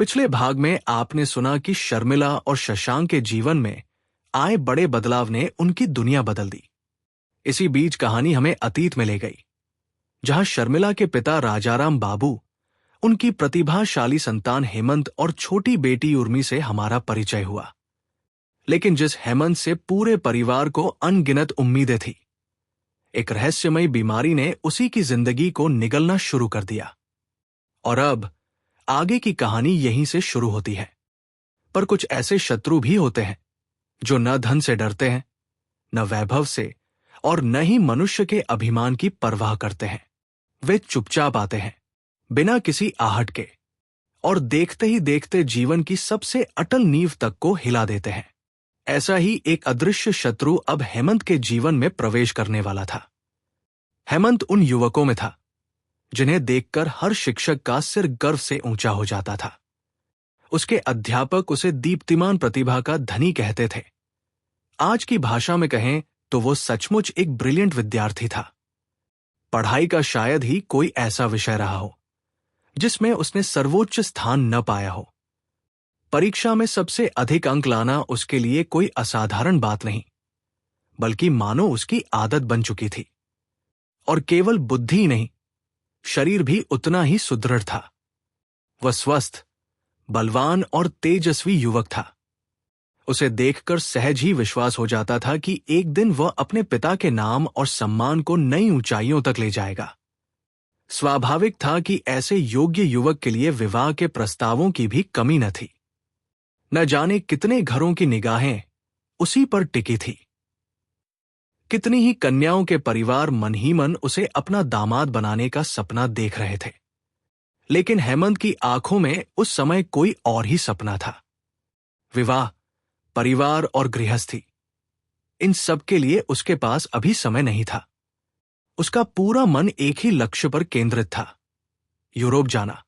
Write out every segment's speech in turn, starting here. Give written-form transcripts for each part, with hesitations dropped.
पिछले भाग में आपने सुना कि शर्मिला और शशांक के जीवन में आए बड़े बदलाव ने उनकी दुनिया बदल दी। इसी बीच कहानी हमें अतीत में ले गई, जहां शर्मिला के पिता राजाराम बाबू, उनकी प्रतिभाशाली संतान हेमंत और छोटी बेटी उर्मी से हमारा परिचय हुआ। लेकिन जिस हेमंत से पूरे परिवार को अनगिनत उम्मीदें थी, एक रहस्यमयी बीमारी ने उसी की जिंदगी को निगलना शुरू कर दिया। और अब आगे की कहानी यहीं से शुरू होती है। पर कुछ ऐसे शत्रु भी होते हैं जो न धन से डरते हैं, न वैभव से, और न ही मनुष्य के अभिमान की परवाह करते हैं। वे चुपचाप आते हैं, बिना किसी आहट के, और देखते ही देखते जीवन की सबसे अटल नींव तक को हिला देते हैं। ऐसा ही एक अदृश्य शत्रु अब हेमंत के जीवन में प्रवेश करने वाला था। हेमंत उन युवकों में था जिन्हें देखकर हर शिक्षक का सिर गर्व से ऊंचा हो जाता था। उसके अध्यापक उसे दीप्तिमान प्रतिभा का धनी कहते थे। आज की भाषा में कहें तो वो सचमुच एक ब्रिलियंट विद्यार्थी था। पढ़ाई का शायद ही कोई ऐसा विषय रहा हो जिसमें उसने सर्वोच्च स्थान न पाया हो। परीक्षा में सबसे अधिक अंक लाना उसके लिए कोई असाधारण बात नहीं, बल्कि मानो उसकी आदत बन चुकी थी। और केवल बुद्धि ही नहीं, शरीर भी उतना ही सुदृढ़ था। वह स्वस्थ, बलवान और तेजस्वी युवक था। उसे देखकर सहज ही विश्वास हो जाता था कि एक दिन वह अपने पिता के नाम और सम्मान को नई ऊंचाइयों तक ले जाएगा। स्वाभाविक था कि ऐसे योग्य युवक के लिए विवाह के प्रस्तावों की भी कमी न थी। न जाने कितने घरों की निगाहें उसी पर टिकी थी। कितनी ही कन्याओं के परिवार मन ही मन उसे अपना दामाद बनाने का सपना देख रहे थे। लेकिन हेमंत की आंखों में उस समय कोई और ही सपना था। विवाह, परिवार और गृहस्थी, इन सब के लिए उसके पास अभी समय नहीं था। उसका पूरा मन एक ही लक्ष्य पर केंद्रित था, यूरोप जाना,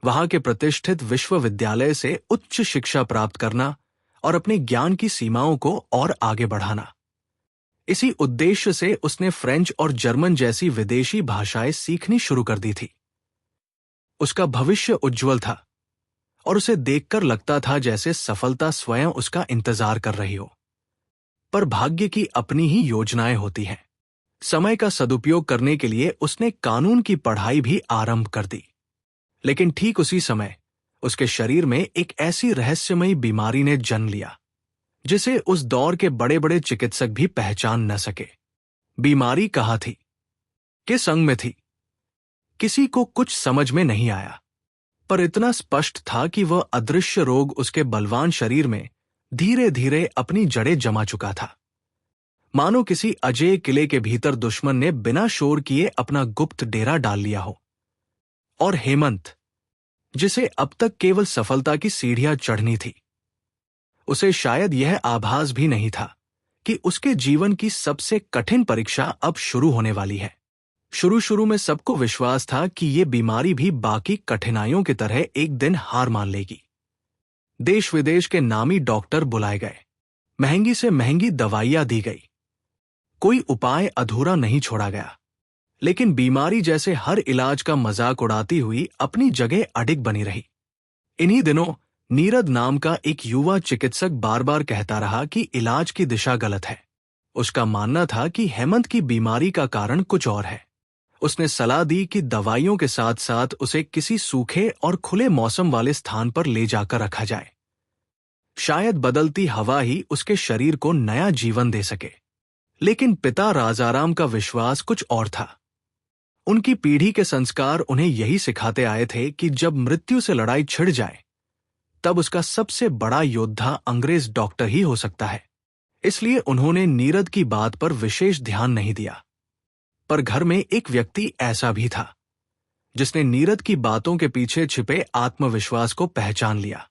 वहां के प्रतिष्ठित विश्वविद्यालय से उच्च शिक्षा प्राप्त करना और अपने ज्ञान की सीमाओं को और आगे बढ़ाना। इसी उद्देश्य से उसने फ्रेंच और जर्मन जैसी विदेशी भाषाएं सीखनी शुरू कर दी थी। उसका भविष्य उज्जवल था और उसे देखकर लगता था जैसे सफलता स्वयं उसका इंतजार कर रही हो। पर भाग्य की अपनी ही योजनाएं होती हैं। समय का सदुपयोग करने के लिए उसने कानून की पढ़ाई भी आरंभ कर दी। लेकिन ठीक उसी समय उसके शरीर में एक ऐसी रहस्यमयी बीमारी ने जन्म लिया जिसे उस दौर के बड़े बड़े चिकित्सक भी पहचान न सके। बीमारी कहाँ थी, किस अंग में थी, किसी को कुछ समझ में नहीं आया। पर इतना स्पष्ट था कि वह अदृश्य रोग उसके बलवान शरीर में धीरे धीरे अपनी जड़ें जमा चुका था। मानो किसी अजेय किले के भीतर दुश्मन ने बिना शोर किए अपना गुप्त डेरा डाल लिया हो। और हेमंत, जिसे अब तक केवल सफलता की सीढ़ियां चढ़नी थी, उसे शायद यह आभास भी नहीं था कि उसके जीवन की सबसे कठिन परीक्षा अब शुरू होने वाली है। शुरू में सबको विश्वास था कि ये बीमारी भी बाकी कठिनाइयों की तरह एक दिन हार मान लेगी। देश विदेश के नामी डॉक्टर बुलाए गए, महंगी से महंगी दवाइयां दी गई, कोई उपाय अधूरा नहीं छोड़ा गया। लेकिन बीमारी जैसे हर इलाज का मजाक उड़ाती हुई अपनी जगह अडिग बनी रही। इन्हीं दिनों नीरद नाम का एक युवा चिकित्सक बार बार कहता रहा कि इलाज की दिशा गलत है। उसका मानना था कि हेमंत की बीमारी का कारण कुछ और है। उसने सलाह दी कि दवाइयों के साथ साथ उसे किसी सूखे और खुले मौसम वाले स्थान पर ले जाकर रखा जाए। शायद बदलती हवा ही उसके शरीर को नया जीवन दे सके। लेकिन पिता राजाराम का विश्वास कुछ और था। उनकी पीढ़ी के संस्कार उन्हें यही सिखाते आए थे कि जब मृत्यु से लड़ाई छिड़ जाए तब उसका सबसे बड़ा योद्धा अंग्रेज डॉक्टर ही हो सकता है। इसलिए उन्होंने नीरद की बात पर विशेष ध्यान नहीं दिया। पर घर में एक व्यक्ति ऐसा भी था जिसने नीरद की बातों के पीछे छिपे आत्मविश्वास को पहचान लिया।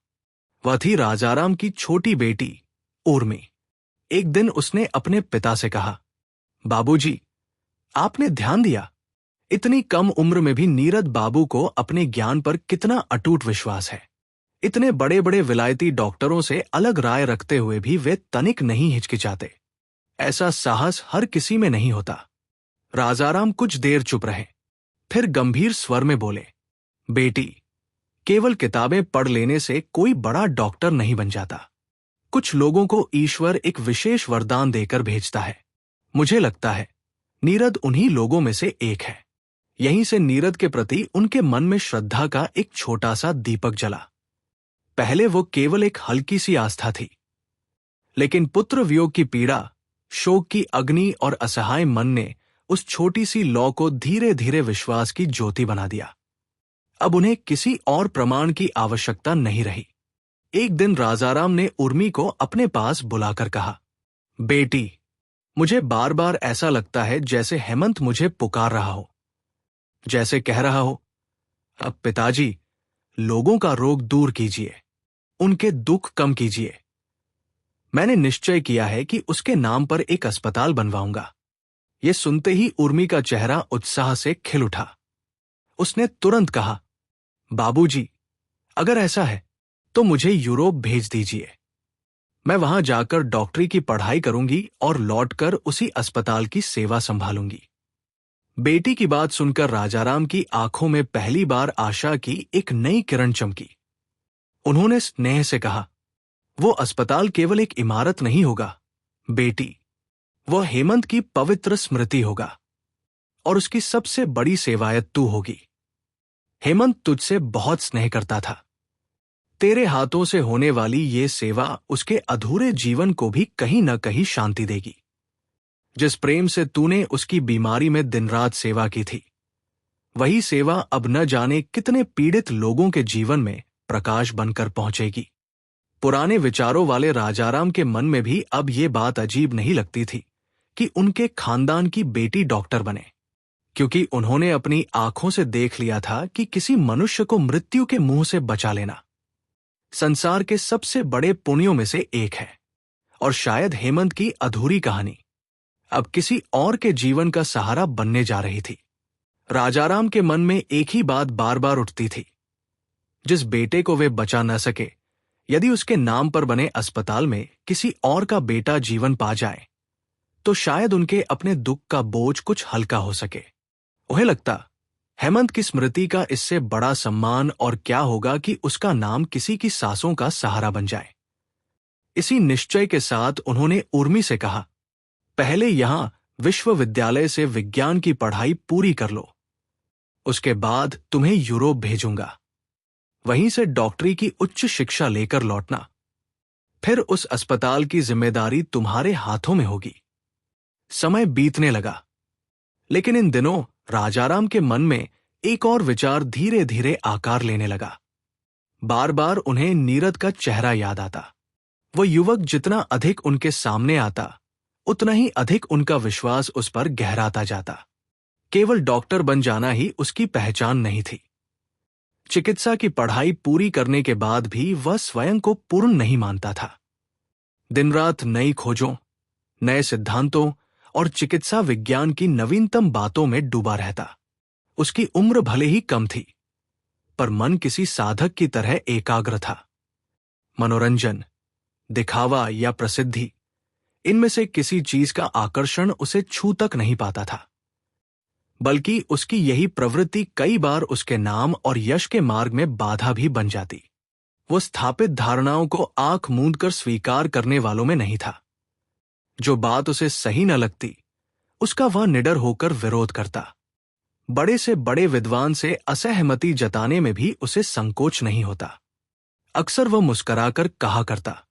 वह थी राजाराम की छोटी बेटी उर्मी। एक दिन उसने अपने पिता से कहा, बाबूजी, आपने ध्यान दिया, इतनी कम उम्र में भी नीरद बाबू को अपने ज्ञान पर कितना अटूट विश्वास है। इतने बड़े बड़े विलायती डॉक्टरों से अलग राय रखते हुए भी वे तनिक नहीं हिचकिचाते। ऐसा साहस हर किसी में नहीं होता। राजाराम कुछ देर चुप रहे, फिर गंभीर स्वर में बोले, बेटी, केवल किताबें पढ़ लेने से कोई बड़ा डॉक्टर नहीं बन जाता। कुछ लोगों को ईश्वर एक विशेष वरदान देकर भेजता है। मुझे लगता है नीरद उन्हीं लोगों में से एक है। यहीं से नीरद के प्रति उनके मन में श्रद्धा का एक छोटा सा दीपक जला। पहले वो केवल एक हल्की सी आस्था थी, लेकिन पुत्र वियोग की पीड़ा, शोक की अग्नि और असहाय मन ने उस छोटी सी लौ को धीरे धीरे विश्वास की ज्योति बना दिया। अब उन्हें किसी और प्रमाण की आवश्यकता नहीं रही। एक दिन राजाराम ने उर्मी को अपने पास बुलाकर कहा, बेटी, मुझे बार बार ऐसा लगता है जैसे हेमंत मुझे पुकार रहा हो, जैसे कह रहा हो, अब पिताजी, लोगों का रोग दूर कीजिए, उनके दुख कम कीजिए। मैंने निश्चय किया है कि उसके नाम पर एक अस्पताल बनवाऊंगा। यह सुनते ही उर्मी का चेहरा उत्साह से खिल उठा। उसने तुरंत कहा, बाबूजी, अगर ऐसा है तो मुझे यूरोप भेज दीजिए। मैं वहां जाकर डॉक्टरी की पढ़ाई करूंगी और लौटकर उसी अस्पताल की सेवा संभालूंगी। बेटी की बात सुनकर राजाराम की आंखों में पहली बार आशा की एक नई किरण चमकी। उन्होंने स्नेह से कहा, वो अस्पताल केवल एक इमारत नहीं होगा बेटी, वह हेमंत की पवित्र स्मृति होगा और उसकी सबसे बड़ी सेवायत तू होगी। हेमंत तुझसे बहुत स्नेह करता था। तेरे हाथों से होने वाली ये सेवा उसके अधूरे जीवन को भी कहीं न कहीं शांति देगी। जिस प्रेम से तूने उसकी बीमारी में दिन रात सेवा की थी, वही सेवा अब न जाने कितने पीड़ित लोगों के जीवन में प्रकाश बनकर पहुंचेगी। पुराने विचारों वाले राजाराम के मन में भी अब ये बात अजीब नहीं लगती थी कि उनके खानदान की बेटी डॉक्टर बने, क्योंकि उन्होंने अपनी आंखों से देख लिया था कि किसी मनुष्य को मृत्यु के मुंह से बचा लेना संसार के सबसे बड़े पुण्यों में से एक है। और शायद हेमंत की अधूरी कहानी अब किसी और के जीवन का सहारा बनने जा रही थी। राजाराम के मन में एक ही बात बार बार उठती थी, जिस बेटे को वे बचा न सके, यदि उसके नाम पर बने अस्पताल में किसी और का बेटा जीवन पा जाए तो शायद उनके अपने दुख का बोझ कुछ हल्का हो सके। उन्हें लगता हेमंत की स्मृति का इससे बड़ा सम्मान और क्या होगा कि उसका नाम किसी की सांसों का सहारा बन जाए। इसी निश्चय के साथ उन्होंने उर्मी से कहा, पहले यहां विश्वविद्यालय से विज्ञान की पढ़ाई पूरी कर लो, उसके बाद तुम्हें यूरोप भेजूंगा। वहीं से डॉक्टरी की उच्च शिक्षा लेकर लौटना। फिर उस अस्पताल की जिम्मेदारी तुम्हारे हाथों में होगी। समय बीतने लगा, लेकिन इन दिनों राजाराम के मन में एक और विचार धीरे धीरे आकार लेने लगा। बार बार उन्हें नीरद का चेहरा याद आता। वह युवक जितना अधिक उनके सामने आता, उतना ही अधिक उनका विश्वास उस पर गहराता जाता। केवल डॉक्टर बन जाना ही उसकी पहचान नहीं थी। चिकित्सा की पढ़ाई पूरी करने के बाद भी वह स्वयं को पूर्ण नहीं मानता था। दिन रात नई खोजों, नए सिद्धांतों और चिकित्सा विज्ञान की नवीनतम बातों में डूबा रहता। उसकी उम्र भले ही कम थी, पर मन किसी साधक की तरह एकाग्र था। मनोरंजन, दिखावा या प्रसिद्धि, इनमें से किसी चीज का आकर्षण उसे छू तक नहीं पाता था, बल्कि उसकी यही प्रवृत्ति कई बार उसके नाम और यश के मार्ग में बाधा भी बन जाती। वो स्थापित धारणाओं को आंख मूंद कर स्वीकार करने वालों में नहीं था। जो बात उसे सही न लगती, उसका वह निडर होकर विरोध करता। बड़े से बड़े विद्वान से असहमति जताने में भी उसे संकोच नहीं होता। अक्सर वह मुस्कुराकर कहा करता,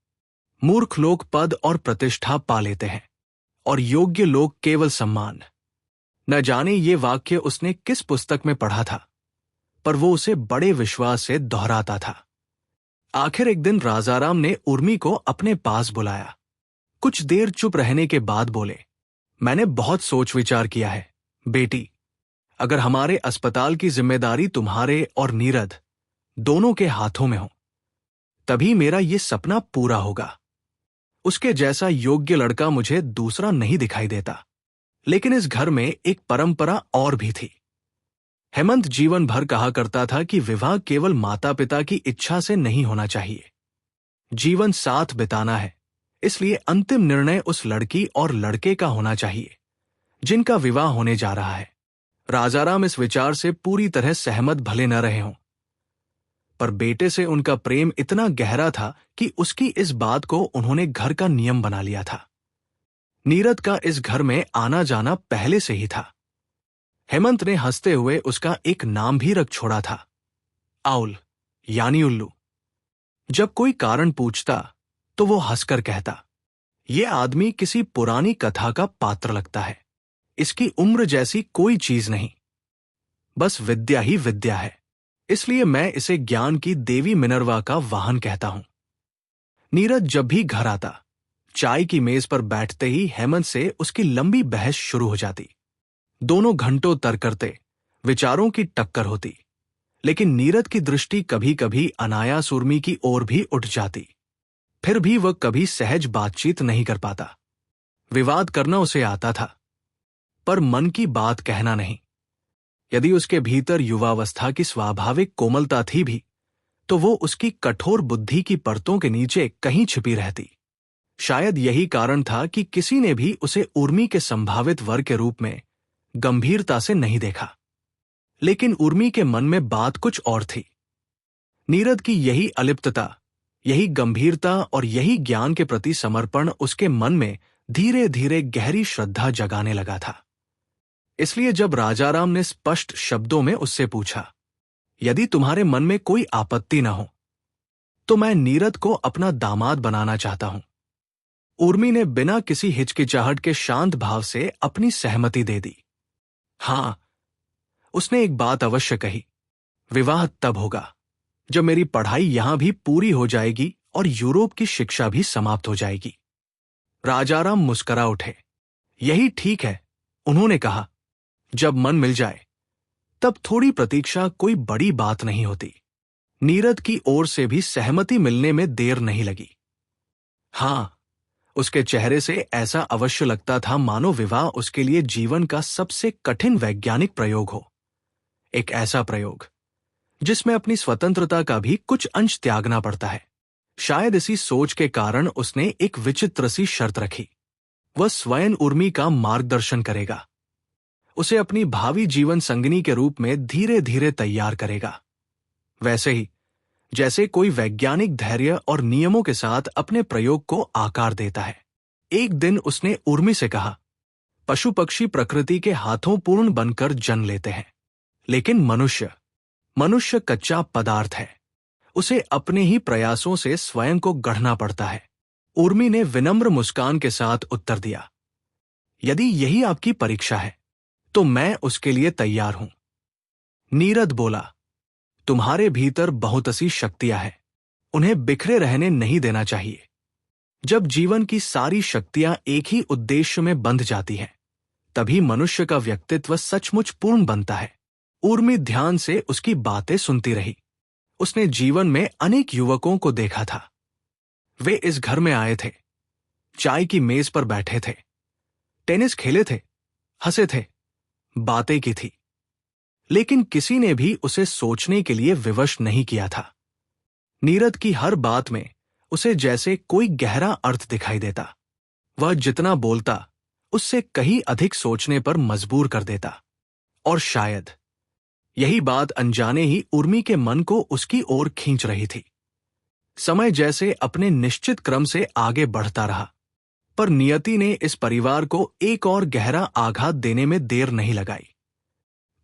मूर्ख लोग पद और प्रतिष्ठा पा लेते हैं और योग्य लोग केवल सम्मान। न जाने ये वाक्य उसने किस पुस्तक में पढ़ा था, पर वो उसे बड़े विश्वास से दोहराता था। आखिर एक दिन राजाराम ने उर्मी को अपने पास बुलाया। कुछ देर चुप रहने के बाद बोले, मैंने बहुत सोच विचार किया है बेटी। अगर हमारे अस्पताल की जिम्मेदारी तुम्हारे और नीरद दोनों के हाथों में हो, तभी मेरा ये सपना पूरा होगा। उसके जैसा योग्य लड़का मुझे दूसरा नहीं दिखाई देता। लेकिन इस घर में एक परंपरा और भी थी। हेमंत जीवन भर कहा करता था कि विवाह केवल माता पिता की इच्छा से नहीं होना चाहिए। जीवन साथ बिताना है, इसलिए अंतिम निर्णय उस लड़की और लड़के का होना चाहिए जिनका विवाह होने जा रहा है। राजाराम इस विचार से पूरी तरह सहमत भले न रहे हों, पर बेटे से उनका प्रेम इतना गहरा था कि उसकी इस बात को उन्होंने घर का नियम बना लिया था। नीरद का इस घर में आना जाना पहले से ही था। हेमंत ने हंसते हुए उसका एक नाम भी रख छोड़ा था, आउल, यानी उल्लू। जब कोई कारण पूछता तो वो हंसकर कहता, ये आदमी किसी पुरानी कथा का पात्र लगता है। इसकी उम्र जैसी कोई चीज नहीं, बस विद्या ही विद्या है। इसलिए मैं इसे ज्ञान की देवी मिनर्वा का वाहन कहता हूं। नीरज जब भी घर आता, चाय की मेज पर बैठते ही हेमंत से उसकी लंबी बहस शुरू हो जाती। दोनों घंटों तर्क करते, विचारों की टक्कर होती, लेकिन नीरद की दृष्टि कभी कभी अनायास उर्मी की ओर भी उठ जाती। फिर भी वह कभी सहज बातचीत नहीं कर पाता। विवाद करना उसे आता था, पर मन की बात कहना नहीं। यदि उसके भीतर युवावस्था की स्वाभाविक कोमलता थी भी, तो वो उसकी कठोर बुद्धि की परतों के नीचे कहीं छिपी रहती। शायद यही कारण था कि किसी ने भी उसे उर्मी के संभावित वर के रूप में गंभीरता से नहीं देखा। लेकिन उर्मी के मन में बात कुछ और थी। नीरद की यही अलिप्तता, यही गंभीरता और यही ज्ञान के प्रति समर्पण उसके मन में धीरे धीरे गहरी श्रद्धा जगाने लगा था। इसलिए जब राजाराम ने स्पष्ट शब्दों में उससे पूछा, यदि तुम्हारे मन में कोई आपत्ति न हो तो मैं नीरद को अपना दामाद बनाना चाहता हूं, उर्मी ने बिना किसी हिचकिचाहट के शांत भाव से अपनी सहमति दे दी। हां, उसने एक बात अवश्य कही, विवाह तब होगा जब मेरी पढ़ाई यहां भी पूरी हो जाएगी और यूरोप की शिक्षा भी समाप्त हो जाएगी। राजाराम मुस्कुरा उठे। यही ठीक है, उन्होंने कहा, जब मन मिल जाए तब थोड़ी प्रतीक्षा कोई बड़ी बात नहीं होती। नीरद की ओर से भी सहमति मिलने में देर नहीं लगी। हां, उसके चेहरे से ऐसा अवश्य लगता था मानो विवाह उसके लिए जीवन का सबसे कठिन वैज्ञानिक प्रयोग हो। एक ऐसा प्रयोग जिसमें अपनी स्वतंत्रता का भी कुछ अंश त्यागना पड़ता है। शायद इसी सोच के कारण उसने एक विचित्र सी शर्त रखी। वह स्वयं उर्मी का मार्गदर्शन करेगा, उसे अपनी भावी जीवन संगिनी के रूप में धीरे धीरे तैयार करेगा, वैसे ही जैसे कोई वैज्ञानिक धैर्य और नियमों के साथ अपने प्रयोग को आकार देता है। एक दिन उसने उर्मी से कहा, पशु पक्षी प्रकृति के हाथों पूर्ण बनकर जन्म लेते हैं, लेकिन मनुष्य कच्चा पदार्थ है। उसे अपने ही प्रयासों से स्वयं को गढ़ना पड़ता है। उर्मी ने विनम्र मुस्कान के साथ उत्तर दिया, यदि यही आपकी परीक्षा है तो मैं उसके लिए तैयार हूं। नीरद बोला, तुम्हारे भीतर बहुत सी शक्तियां हैं, उन्हें बिखरे रहने नहीं देना चाहिए। जब जीवन की सारी शक्तियां एक ही उद्देश्य में बंध जाती हैं, तभी मनुष्य का व्यक्तित्व सचमुच पूर्ण बनता है। उर्मी ध्यान से उसकी बातें सुनती रही। उसने जीवन में अनेक युवकों को देखा था। वे इस घर में आए थे, चाय की मेज पर बैठे थे, टेनिस खेले थे, हंसे थे, बातें की थी, लेकिन किसी ने भी उसे सोचने के लिए विवश नहीं किया था। नीरद की हर बात में उसे जैसे कोई गहरा अर्थ दिखाई देता। वह जितना बोलता उससे कहीं अधिक सोचने पर मजबूर कर देता। और शायद यही बात अनजाने ही उर्मी के मन को उसकी ओर खींच रही थी। समय जैसे अपने निश्चित क्रम से आगे बढ़ता रहा, पर नियति ने इस परिवार को एक और गहरा आघात देने में देर नहीं लगाई।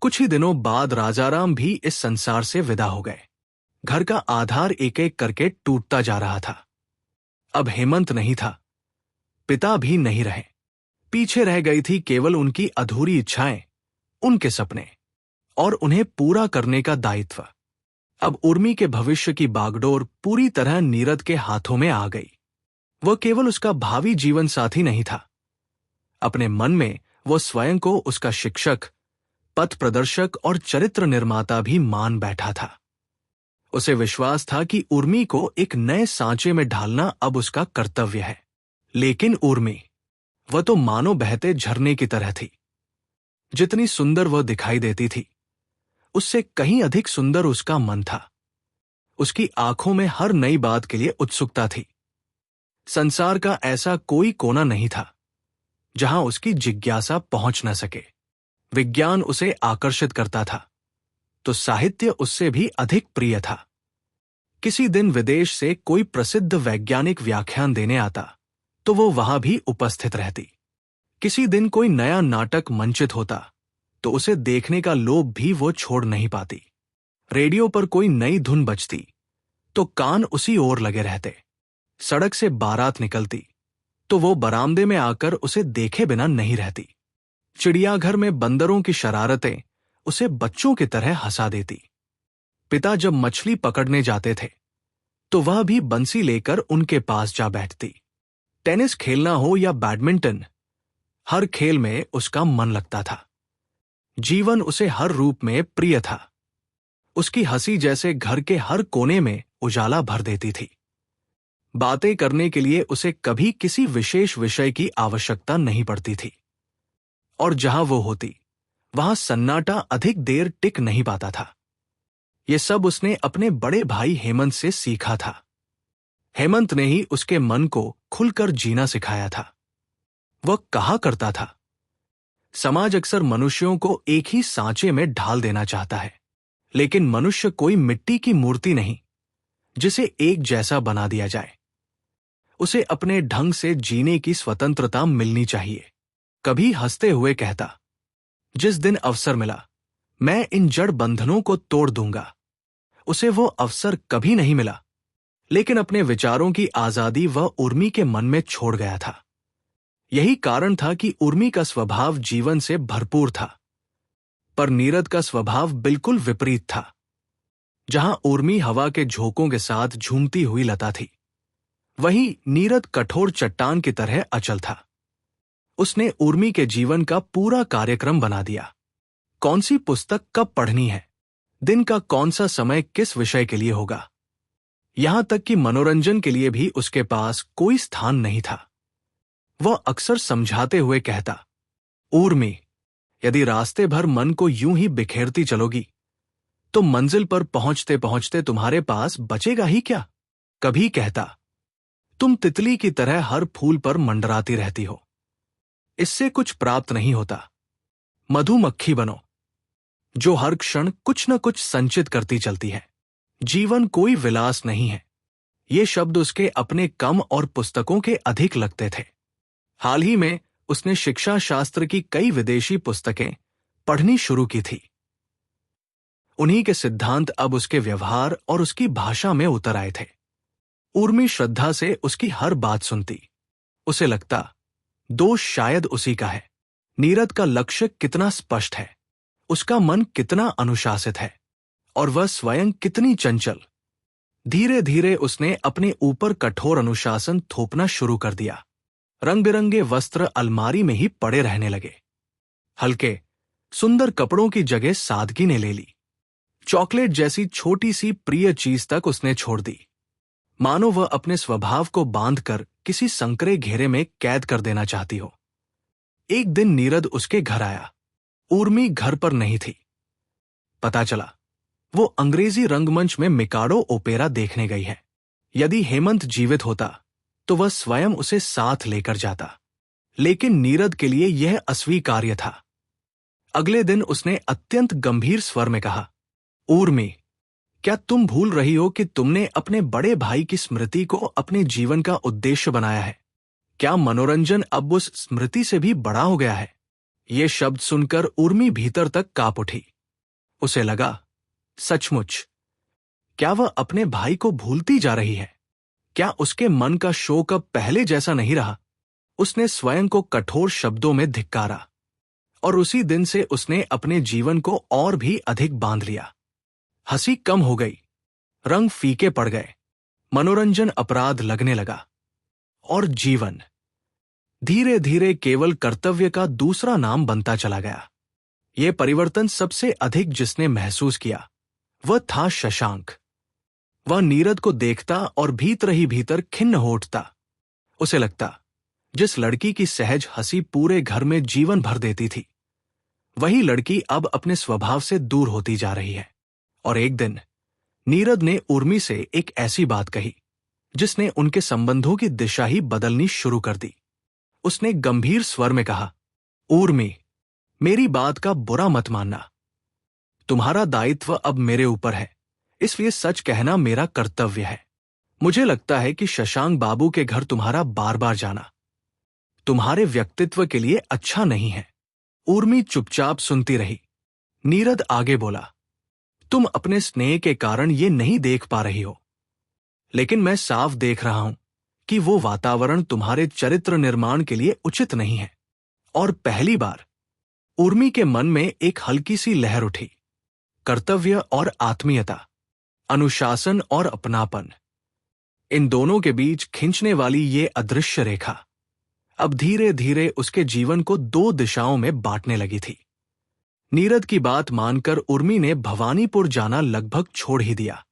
कुछ ही दिनों बाद राजाराम भी इस संसार से विदा हो गए। घर का आधार एक एक करके टूटता जा रहा था। अब हेमंत नहीं था, पिता भी नहीं रहे। पीछे रह गई थी केवल उनकी अधूरी इच्छाएं, उनके सपने और उन्हें पूरा करने का दायित्व। अब उर्मी के भविष्य की बागडोर पूरी तरह नीरद के हाथों में आ गई। वह केवल उसका भावी जीवन साथी नहीं था, अपने मन में वह स्वयं को उसका शिक्षक, पथ प्रदर्शक और चरित्र निर्माता भी मान बैठा था। उसे विश्वास था कि उर्मी को एक नए सांचे में ढालना अब उसका कर्तव्य है। लेकिन उर्मी, वह तो मानो बहते झरने की तरह थी। जितनी सुंदर वह दिखाई देती थी, उससे कहीं अधिक सुंदर उसका मन था। उसकी आंखों में हर नई बात के लिए उत्सुकता थी। संसार का ऐसा कोई कोना नहीं था जहां उसकी जिज्ञासा पहुंच न सके। विज्ञान उसे आकर्षित करता था, तो साहित्य उससे भी अधिक प्रिय था। किसी दिन विदेश से कोई प्रसिद्ध वैज्ञानिक व्याख्यान देने आता तो वो वहां भी उपस्थित रहती। किसी दिन कोई नया नाटक मंचित होता तो उसे देखने का लोभ भी वो छोड़ नहीं पाती। रेडियो पर कोई नई धुन बजती तो कान उसी ओर लगे रहते। सड़क से बारात निकलती तो वो बरामदे में आकर उसे देखे बिना नहीं रहती। चिड़ियाघर में बंदरों की शरारतें उसे बच्चों की तरह हंसा देती। पिता जब मछली पकड़ने जाते थे तो वह भी बंसी लेकर उनके पास जा बैठती। टेनिस खेलना हो या बैडमिंटन, हर खेल में उसका मन लगता था। जीवन उसे हर रूप में प्रिय था। उसकी हंसी जैसे घर के हर कोने में उजाला भर देती थी। बातें करने के लिए उसे कभी किसी विशेष विषय की आवश्यकता नहीं पड़ती थी, और जहां वो होती वहां सन्नाटा अधिक देर टिक नहीं पाता था। ये सब उसने अपने बड़े भाई हेमंत से सीखा था। हेमंत ने ही उसके मन को खुलकर जीना सिखाया था। वह कहा करता था, समाज अक्सर मनुष्यों को एक ही सांचे में ढाल देना चाहता है, लेकिन मनुष्य कोई मिट्टी की मूर्ति नहीं जिसे एक जैसा बना दिया जाए। उसे अपने ढंग से जीने की स्वतंत्रता मिलनी चाहिए। कभी हंसते हुए कहता, जिस दिन अवसर मिला मैं इन जड़ बंधनों को तोड़ दूंगा। उसे वो अवसर कभी नहीं मिला, लेकिन अपने विचारों की आजादी वह उर्मी के मन में छोड़ गया था। यही कारण था कि उर्मी का स्वभाव जीवन से भरपूर था, पर नीरद का स्वभाव बिल्कुल विपरीत था। जहां उर्मी हवा के झोंकों के साथ झूमती हुई लता थी, वहीं नीरद कठोर चट्टान की तरह अचल था। उसने उर्मी के जीवन का पूरा कार्यक्रम बना दिया। कौन सी पुस्तक कब पढ़नी है, दिन का कौन सा समय किस विषय के लिए होगा, यहां तक कि मनोरंजन के लिए भी उसके पास कोई स्थान नहीं था। वह अक्सर समझाते हुए कहता, उर्मी, यदि रास्ते भर मन को यूं ही बिखेरती चलोगी तो मंजिल पर पहुंचते पहुंचते तुम्हारे पास बचेगा ही क्या। कभी कहता, तुम तितली की तरह हर फूल पर मंडराती रहती हो, इससे कुछ प्राप्त नहीं होता। मधुमक्खी बनो जो हर क्षण कुछ न कुछ संचित करती चलती है। जीवन कोई विलास नहीं है। ये शब्द उसके अपने कम और पुस्तकों के अधिक लगते थे। हाल ही में उसने शिक्षा शास्त्र की कई विदेशी पुस्तकें पढ़नी शुरू की थी। उन्हीं के सिद्धांत अब उसके व्यवहार और उसकी भाषा में उतर आए थे। उर्मी श्रद्धा से उसकी हर बात सुनती। उसे लगता, दोष शायद उसी का है। नीरद का लक्ष्य कितना स्पष्ट है, उसका मन कितना अनुशासित है, और वह स्वयं कितनी चंचल। धीरे धीरे उसने अपने ऊपर कठोर अनुशासन थोपना शुरू कर दिया। रंग बिरंगे वस्त्र अलमारी में ही पड़े रहने लगे। हल्के सुंदर कपड़ों की जगह सादगी ने ले ली। चॉकलेट जैसी छोटी सी प्रिय चीज तक उसने छोड़ दी, मानो वह अपने स्वभाव को बांधकर किसी संकरे घेरे में कैद कर देना चाहती हो। एक दिन नीरद उसके घर आया। उर्मी घर पर नहीं थी। पता चला वो अंग्रेजी रंगमंच में मिकाडो ओपेरा देखने गई है। यदि हेमंत जीवित होता तो वह स्वयं उसे साथ लेकर जाता, लेकिन नीरद के लिए यह अस्वीकार्य था। अगले दिन उसने अत्यंत गंभीर स्वर में कहा, उर्मी, क्या तुम भूल रही हो कि तुमने अपने बड़े भाई की स्मृति को अपने जीवन का उद्देश्य बनाया है? क्या मनोरंजन अब उस स्मृति से भी बड़ा हो गया है? ये शब्द सुनकर उर्मी भीतर तक कांप उठी। उसे लगा, सचमुच क्या वह अपने भाई को भूलती जा रही है? क्या उसके मन का शोक अब पहले जैसा नहीं रहा? उसने स्वयं को कठोर शब्दों में धिक्कारा, और उसी दिन से उसने अपने जीवन को और भी अधिक बांध लिया। हंसी कम हो गई, रंग फीके पड़ गए, मनोरंजन अपराध लगने लगा, और जीवन धीरे धीरे केवल कर्तव्य का दूसरा नाम बनता चला गया। यह परिवर्तन सबसे अधिक जिसने महसूस किया वह था शशांक। वह नीरद को देखता और भीतर ही भीतर खिन्न हो उठता। उसे लगता, जिस लड़की की सहज हंसी पूरे घर में जीवन भर देती थी, वही लड़की अब अपने स्वभाव से दूर होती जा रही है। और एक दिन नीरद ने उर्मी से एक ऐसी बात कही जिसने उनके संबंधों की दिशा ही बदलनी शुरू कर दी। उसने गंभीर स्वर में कहा, उर्मी, मेरी बात का बुरा मत मानना। तुम्हारा दायित्व अब मेरे ऊपर है, इसलिए सच कहना मेरा कर्तव्य है। मुझे लगता है कि शशांक बाबू के घर तुम्हारा बार बार जाना तुम्हारे व्यक्तित्व के लिए अच्छा नहीं है। उर्मी चुपचाप सुनती रही। नीरद आगे बोला, तुम अपने स्नेह के कारण ये नहीं देख पा रही हो, लेकिन मैं साफ देख रहा हूं कि वो वातावरण तुम्हारे चरित्र निर्माण के लिए उचित नहीं है। और पहली बार उर्मी के मन में एक हल्की सी लहर उठी। कर्तव्य और आत्मीयता, अनुशासन और अपनापन, इन दोनों के बीच खींचने वाली ये अदृश्य रेखा अब धीरे धीरे उसके जीवन को दो दिशाओं में बांटने लगी थी। नीरद की बात मानकर उर्मी ने भवानीपुर जाना लगभग छोड़ ही दिया।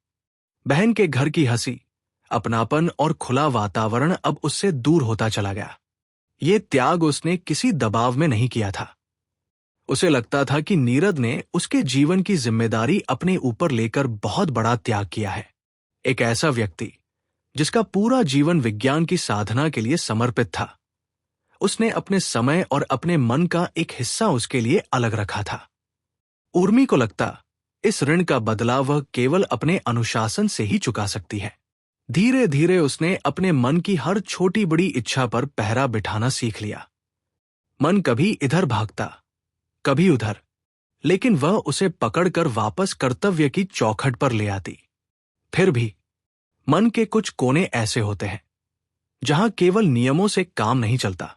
बहन के घर की हंसी, अपनापन और खुला वातावरण अब उससे दूर होता चला गया। ये त्याग उसने किसी दबाव में नहीं किया था। उसे लगता था कि नीरद ने उसके जीवन की जिम्मेदारी अपने ऊपर लेकर बहुत बड़ा त्याग किया है। एक ऐसा व्यक्ति जिसका पूरा जीवन विज्ञान की साधना के लिए समर्पित था, उसने अपने समय और अपने मन का एक हिस्सा उसके लिए अलग रखा था। उर्मी को लगता इस ऋण का बदला वह केवल अपने अनुशासन से ही चुका सकती है। धीरे धीरे उसने अपने मन की हर छोटी बड़ी इच्छा पर पहरा बिठाना सीख लिया। मन कभी इधर भागता, कभी उधर, लेकिन वह उसे पकड़कर वापस कर्तव्य की चौखट पर ले आती। फिर भी मन के कुछ कोने ऐसे होते हैं जहां केवल नियमों से काम नहीं चलता।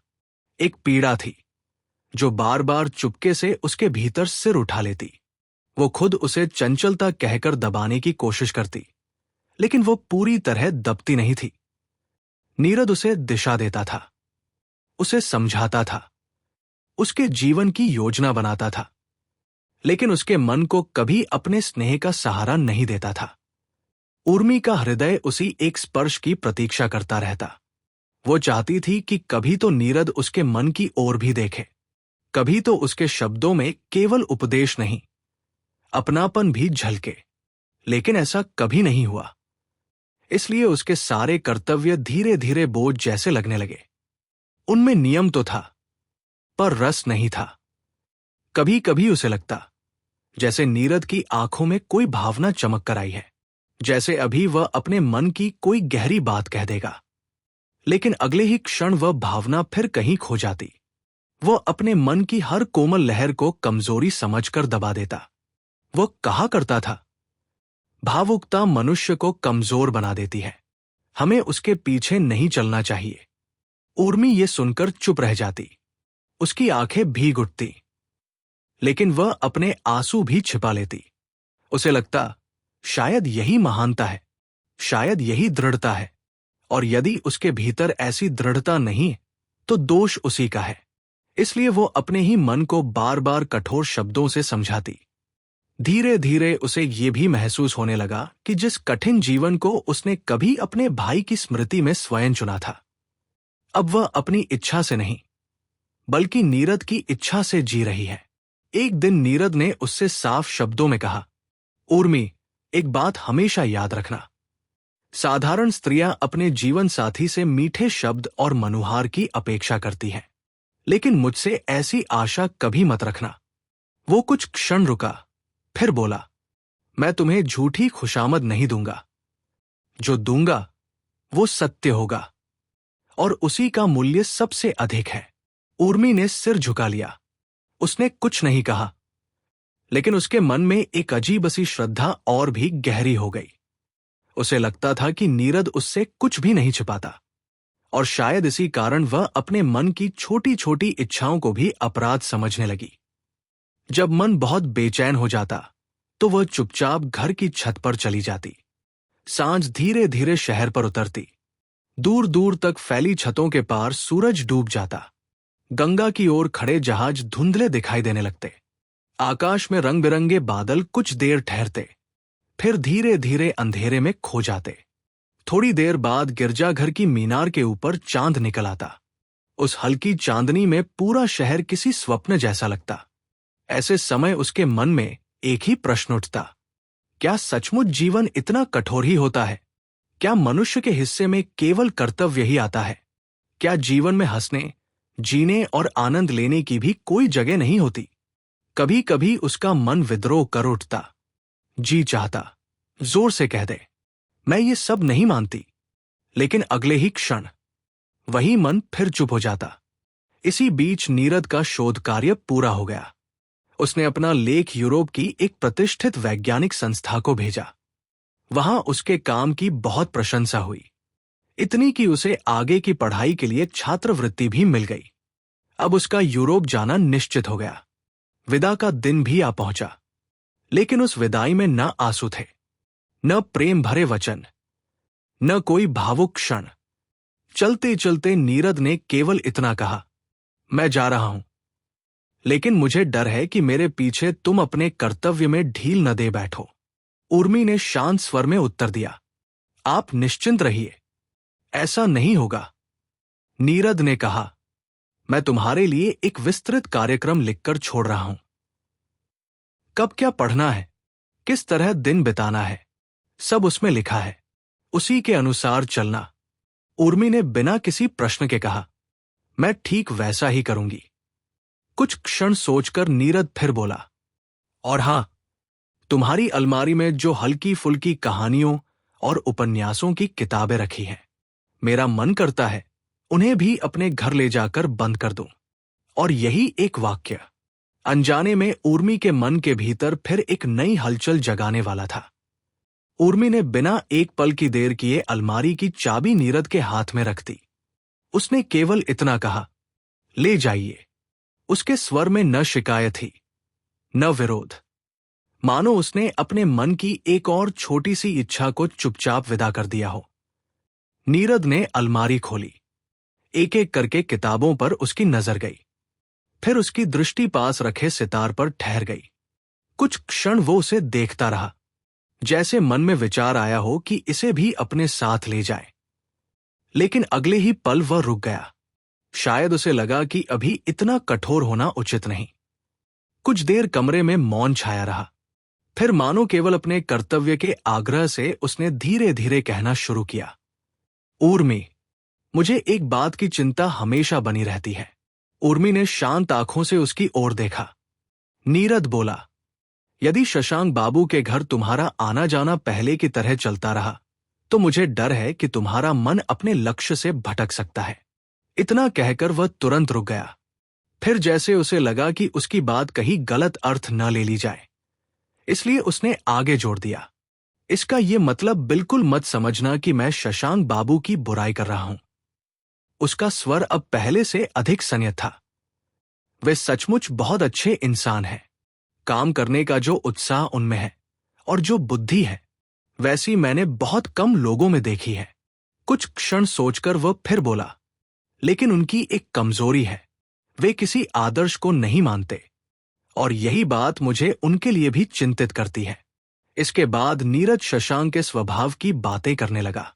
एक पीड़ा थी जो बार बार चुपके से उसके भीतर सिर उठा लेती। वो खुद उसे चंचलता कहकर दबाने की कोशिश करती, लेकिन वो पूरी तरह दबती नहीं थी। नीरद उसे दिशा देता था, उसे समझाता था, उसके जीवन की योजना बनाता था, लेकिन उसके मन को कभी अपने स्नेह का सहारा नहीं देता था। उर्मी का हृदय उसी एक स्पर्श की प्रतीक्षा करता रहता। वो चाहती थी कि कभी तो नीरद उसके मन की ओर भी देखे, कभी तो उसके शब्दों में केवल उपदेश नहीं, अपनापन भी झलके, लेकिन ऐसा कभी नहीं हुआ। इसलिए उसके सारे कर्तव्य धीरे धीरे बोझ जैसे लगने लगे। उनमें नियम तो था, पर रस नहीं था। कभी कभी उसे लगता जैसे नीरद की आंखों में कोई भावना चमक कर आई है, जैसे अभी वह अपने मन की कोई गहरी बात कह देगा, लेकिन अगले ही क्षण वह भावना फिर कहीं खो जाती। वो अपने मन की हर कोमल लहर को कमजोरी समझकर दबा देता। वो कहा करता था, भावुकता मनुष्य को कमजोर बना देती है, हमें उसके पीछे नहीं चलना चाहिए। उर्मी ये सुनकर चुप रह जाती, उसकी आंखें भीग उठती, लेकिन वह अपने आंसू भी छिपा लेती। उसे लगता शायद यही महानता है, शायद यही दृढ़ता है, और यदि उसके भीतर ऐसी दृढ़ता नहीं तो दोष उसी का है। इसलिए वो अपने ही मन को बार बार कठोर शब्दों से समझाती। धीरे धीरे उसे ये भी महसूस होने लगा कि जिस कठिन जीवन को उसने कभी अपने भाई की स्मृति में स्वयं चुना था, अब वह अपनी इच्छा से नहीं बल्कि नीरद की इच्छा से जी रही है। एक दिन नीरद ने उससे साफ शब्दों में कहा, उर्मी, एक बात हमेशा याद रखना, साधारण स्त्रियां अपने जीवन साथी से मीठे शब्द और मनुहार की अपेक्षा करती हैं, लेकिन मुझसे ऐसी आशा कभी मत रखना। वो कुछ क्षण रुका, फिर बोला, मैं तुम्हें झूठी खुशामद नहीं दूंगा, जो दूंगा वो सत्य होगा, और उसी का मूल्य सबसे अधिक है। उर्मी ने सिर झुका लिया। उसने कुछ नहीं कहा, लेकिन उसके मन में एक अजीब सी श्रद्धा और भी गहरी हो गई। उसे लगता था कि नीरद उससे कुछ भी नहीं छिपाता, और शायद इसी कारण वह अपने मन की छोटी छोटी इच्छाओं को भी अपराध समझने लगी। जब मन बहुत बेचैन हो जाता तो वह चुपचाप घर की छत पर चली जाती। सांझ धीरे धीरे शहर पर उतरती। दूर दूर तक फैली छतों के पार सूरज डूब जाता। गंगा की ओर खड़े जहाज धुंधले दिखाई देने लगते। आकाश में रंग बिरंगे बादल कुछ देर ठहरते, फिर धीरे धीरे अंधेरे में खो जाते। थोड़ी देर बाद गिरजाघर की मीनार के ऊपर चांद निकल आता। उस हल्की चांदनी में पूरा शहर किसी स्वप्न जैसा लगता। ऐसे समय उसके मन में एक ही प्रश्न उठता, क्या सचमुच जीवन इतना कठोर ही होता है? क्या मनुष्य के हिस्से में केवल कर्तव्य ही आता है? क्या जीवन में हंसने, जीने और आनंद लेने की भी कोई जगह नहीं होती? कभी कभी उसका मन विद्रोह कर उठता। जी चाहता जोर से कह दे, मैं ये सब नहीं मानती। लेकिन अगले ही क्षण वही मन फिर चुप हो जाता। इसी बीच नीरद का शोध कार्य पूरा हो गया। उसने अपना लेख यूरोप की एक प्रतिष्ठित वैज्ञानिक संस्था को भेजा। वहां उसके काम की बहुत प्रशंसा हुई, इतनी कि उसे आगे की पढ़ाई के लिए छात्रवृत्ति भी मिल गई। अब उसका यूरोप जाना निश्चित हो गया। विदा का दिन भी आ पहुंचा, लेकिन उस विदाई में न आंसू थे, न प्रेम भरे वचन, न कोई भावुक क्षण। चलते चलते नीरद ने केवल इतना कहा, मैं जा रहा हूं, लेकिन मुझे डर है कि मेरे पीछे तुम अपने कर्तव्य में ढील न दे बैठो। उर्मी ने शांत स्वर में उत्तर दिया, आप निश्चिंत रहिए, ऐसा नहीं होगा। नीरद ने कहा, मैं तुम्हारे लिए एक विस्तृत कार्यक्रम लिखकर छोड़ रहा हूं। कब क्या पढ़ना है, किस तरह दिन बिताना है, सब उसमें लिखा है। उसी के अनुसार चलना। उर्मी ने बिना किसी प्रश्न के कहा, मैं ठीक वैसा ही करूंगी। कुछ क्षण सोचकर नीरद फिर बोला, और हां, तुम्हारी अलमारी में जो हल्की फुल्की कहानियों और उपन्यासों की किताबें रखी हैं, मेरा मन करता है उन्हें भी अपने घर ले जाकर बंद कर दूं। और यही एक वाक्य अनजाने में उर्मी के मन के भीतर फिर एक नई हलचल जगाने वाला था। उर्मी ने बिना एक पल की देर किए अलमारी की चाबी नीरद के हाथ में रख दी। उसने केवल इतना कहा, ले जाइए। उसके स्वर में न शिकायत थी, न विरोध, मानो उसने अपने मन की एक और छोटी सी इच्छा को चुपचाप विदा कर दिया हो। नीरद ने अलमारी खोली। एक एक करके किताबों पर उसकी नजर गई। फिर उसकी दृष्टि पास रखे सितार पर ठहर गई। कुछ क्षण वो उसे देखता रहा, जैसे मन में विचार आया हो कि इसे भी अपने साथ ले जाए। लेकिन अगले ही पल वह रुक गया। शायद उसे लगा कि अभी इतना कठोर होना उचित नहीं। कुछ देर कमरे में मौन छाया रहा। फिर मानो केवल अपने कर्तव्य के आग्रह से उसने धीरे धीरे कहना शुरू किया, उर्मी, मुझे एक बात की चिंता हमेशा बनी रहती है। उर्मी ने शांत आंखों से उसकी ओर देखा। नीरद बोला, यदि शशांक बाबू के घर तुम्हारा आना जाना पहले की तरह चलता रहा, तो मुझे डर है कि तुम्हारा मन अपने लक्ष्य से भटक सकता है। इतना कहकर वह तुरंत रुक गया। फिर जैसे उसे लगा कि उसकी बात कहीं गलत अर्थ न ले ली जाए, इसलिए उसने आगे जोड़ दिया, इसका यह मतलब बिल्कुल मत समझना कि मैं शशांक बाबू की बुराई कर रहा हूं। उसका स्वर अब पहले से अधिक संयत था। वे सचमुच बहुत अच्छे इंसान हैं। काम करने का जो उत्साह उनमें है और जो बुद्धि है, वैसी मैंने बहुत कम लोगों में देखी है। कुछ क्षण सोचकर वह फिर बोला, लेकिन उनकी एक कमजोरी है, वे किसी आदर्श को नहीं मानते, और यही बात मुझे उनके लिए भी चिंतित करती है। इसके बाद नीरज शशांक के स्वभाव की बातें करने लगा।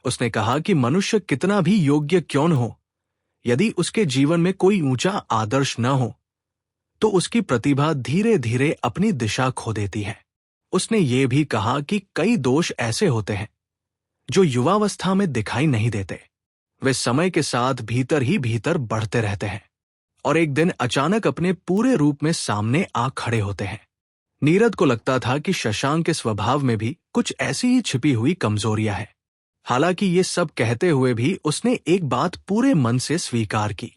उसने कहा कि मनुष्य कितना भी योग्य क्यों न हो, यदि उसके जीवन में कोई ऊंचा आदर्श न हो, तो उसकी प्रतिभा धीरे धीरे अपनी दिशा खो देती है। उसने ये भी कहा कि कई दोष ऐसे होते हैं जो युवावस्था में दिखाई नहीं देते। वे समय के साथ भीतर ही भीतर बढ़ते रहते हैं और एक दिन अचानक अपने पूरे रूप में सामने आ खड़े होते हैं। नीरद को लगता था कि शशांक के स्वभाव में भी कुछ ऐसी ही छिपी हुई कमजोरियां हैं। हालांकि ये सब कहते हुए भी उसने एक बात पूरे मन से स्वीकार की।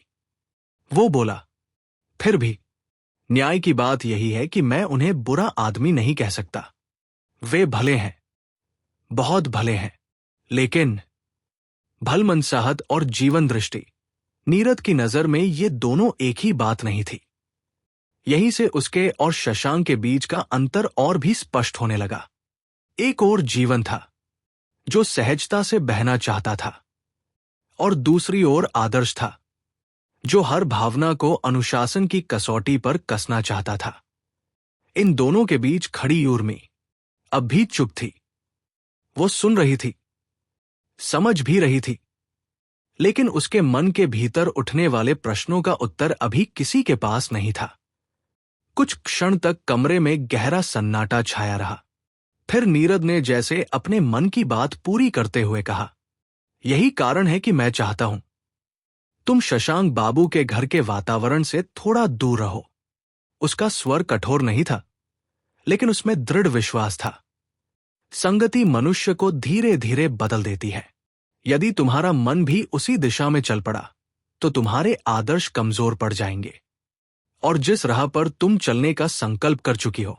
वो बोला, फिर भी न्याय की बात यही है कि मैं उन्हें बुरा आदमी नहीं कह सकता। वे भले हैं, बहुत भले हैं, लेकिन भलमनसाहत और जीवन दृष्टि, नीरद की नजर में ये दोनों एक ही बात नहीं थी। यहीं से उसके और शशांक के बीच का अंतर और भी स्पष्ट होने लगा। एक और जीवन था जो सहजता से बहना चाहता था, और दूसरी ओर आदर्श था जो हर भावना को अनुशासन की कसौटी पर कसना चाहता था। इन दोनों के बीच खड़ी उर्मी अब भी चुप थी। वो सुन रही थी, समझ भी रही थी, लेकिन उसके मन के भीतर उठने वाले प्रश्नों का उत्तर अभी किसी के पास नहीं था। कुछ क्षण तक कमरे में गहरा सन्नाटा छाया रहा। फिर नीरद ने जैसे अपने मन की बात पूरी करते हुए कहा, यही कारण है कि मैं चाहता हूं तुम शशांक बाबू के घर के वातावरण से थोड़ा दूर रहो। उसका स्वर कठोर नहीं था, लेकिन उसमें दृढ़ विश्वास था। संगति मनुष्य को धीरे धीरे बदल देती है। यदि तुम्हारा मन भी उसी दिशा में चल पड़ा तो तुम्हारे आदर्श कमजोर पड़ जाएंगे और जिस राह पर तुम चलने का संकल्प कर चुकी हो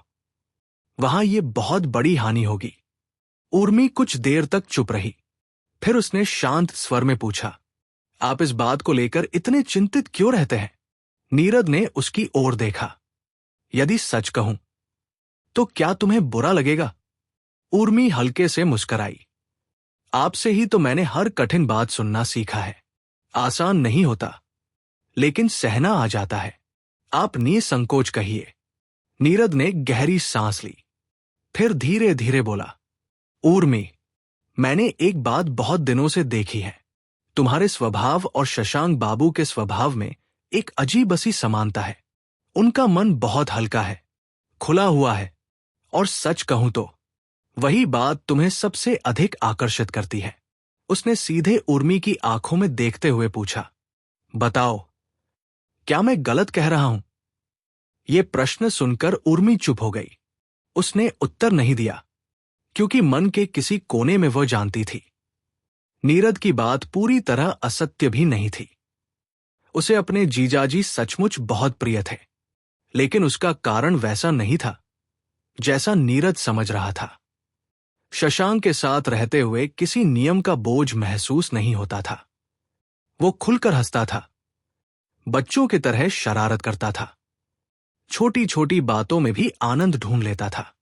वहां ये बहुत बड़ी हानि होगी। उर्मी कुछ देर तक चुप रही, फिर उसने शांत स्वर में पूछा, आप इस बात को लेकर इतने चिंतित क्यों रहते हैं? नीरद ने उसकी ओर देखा। यदि सच कहूं तो क्या तुम्हें बुरा लगेगा? उर्मी हल्के से मुस्कुराई। आपसे ही तो मैंने हर कठिन बात सुनना सीखा है। आसान नहीं होता, लेकिन सहना आ जाता है। आप निसंकोच कहिए। नीरद ने गहरी सांस ली, फिर धीरे धीरे बोला, उर्मी, मैंने एक बात बहुत दिनों से देखी है। तुम्हारे स्वभाव और शशांक बाबू के स्वभाव में एक अजीब सी समानता है। उनका मन बहुत हल्का है, खुला हुआ है, और सच कहूं तो वही बात तुम्हें सबसे अधिक आकर्षित करती है। उसने सीधे उर्मी की आंखों में देखते हुए पूछा, बताओ, क्या मैं गलत कह रहा हूं? ये प्रश्न सुनकर उर्मी चुप हो गई। उसने उत्तर नहीं दिया, क्योंकि मन के किसी कोने में वह जानती थी नीरद की बात पूरी तरह असत्य भी नहीं थी। उसे अपने जीजाजी सचमुच बहुत प्रिय थे, लेकिन उसका कारण वैसा नहीं था जैसा नीरद समझ रहा था। शशांक के साथ रहते हुए किसी नियम का बोझ महसूस नहीं होता था। वो खुलकर हंसता था, बच्चों की तरह शरारत करता था, छोटी छोटी बातों में भी आनंद ढूंढ लेता था।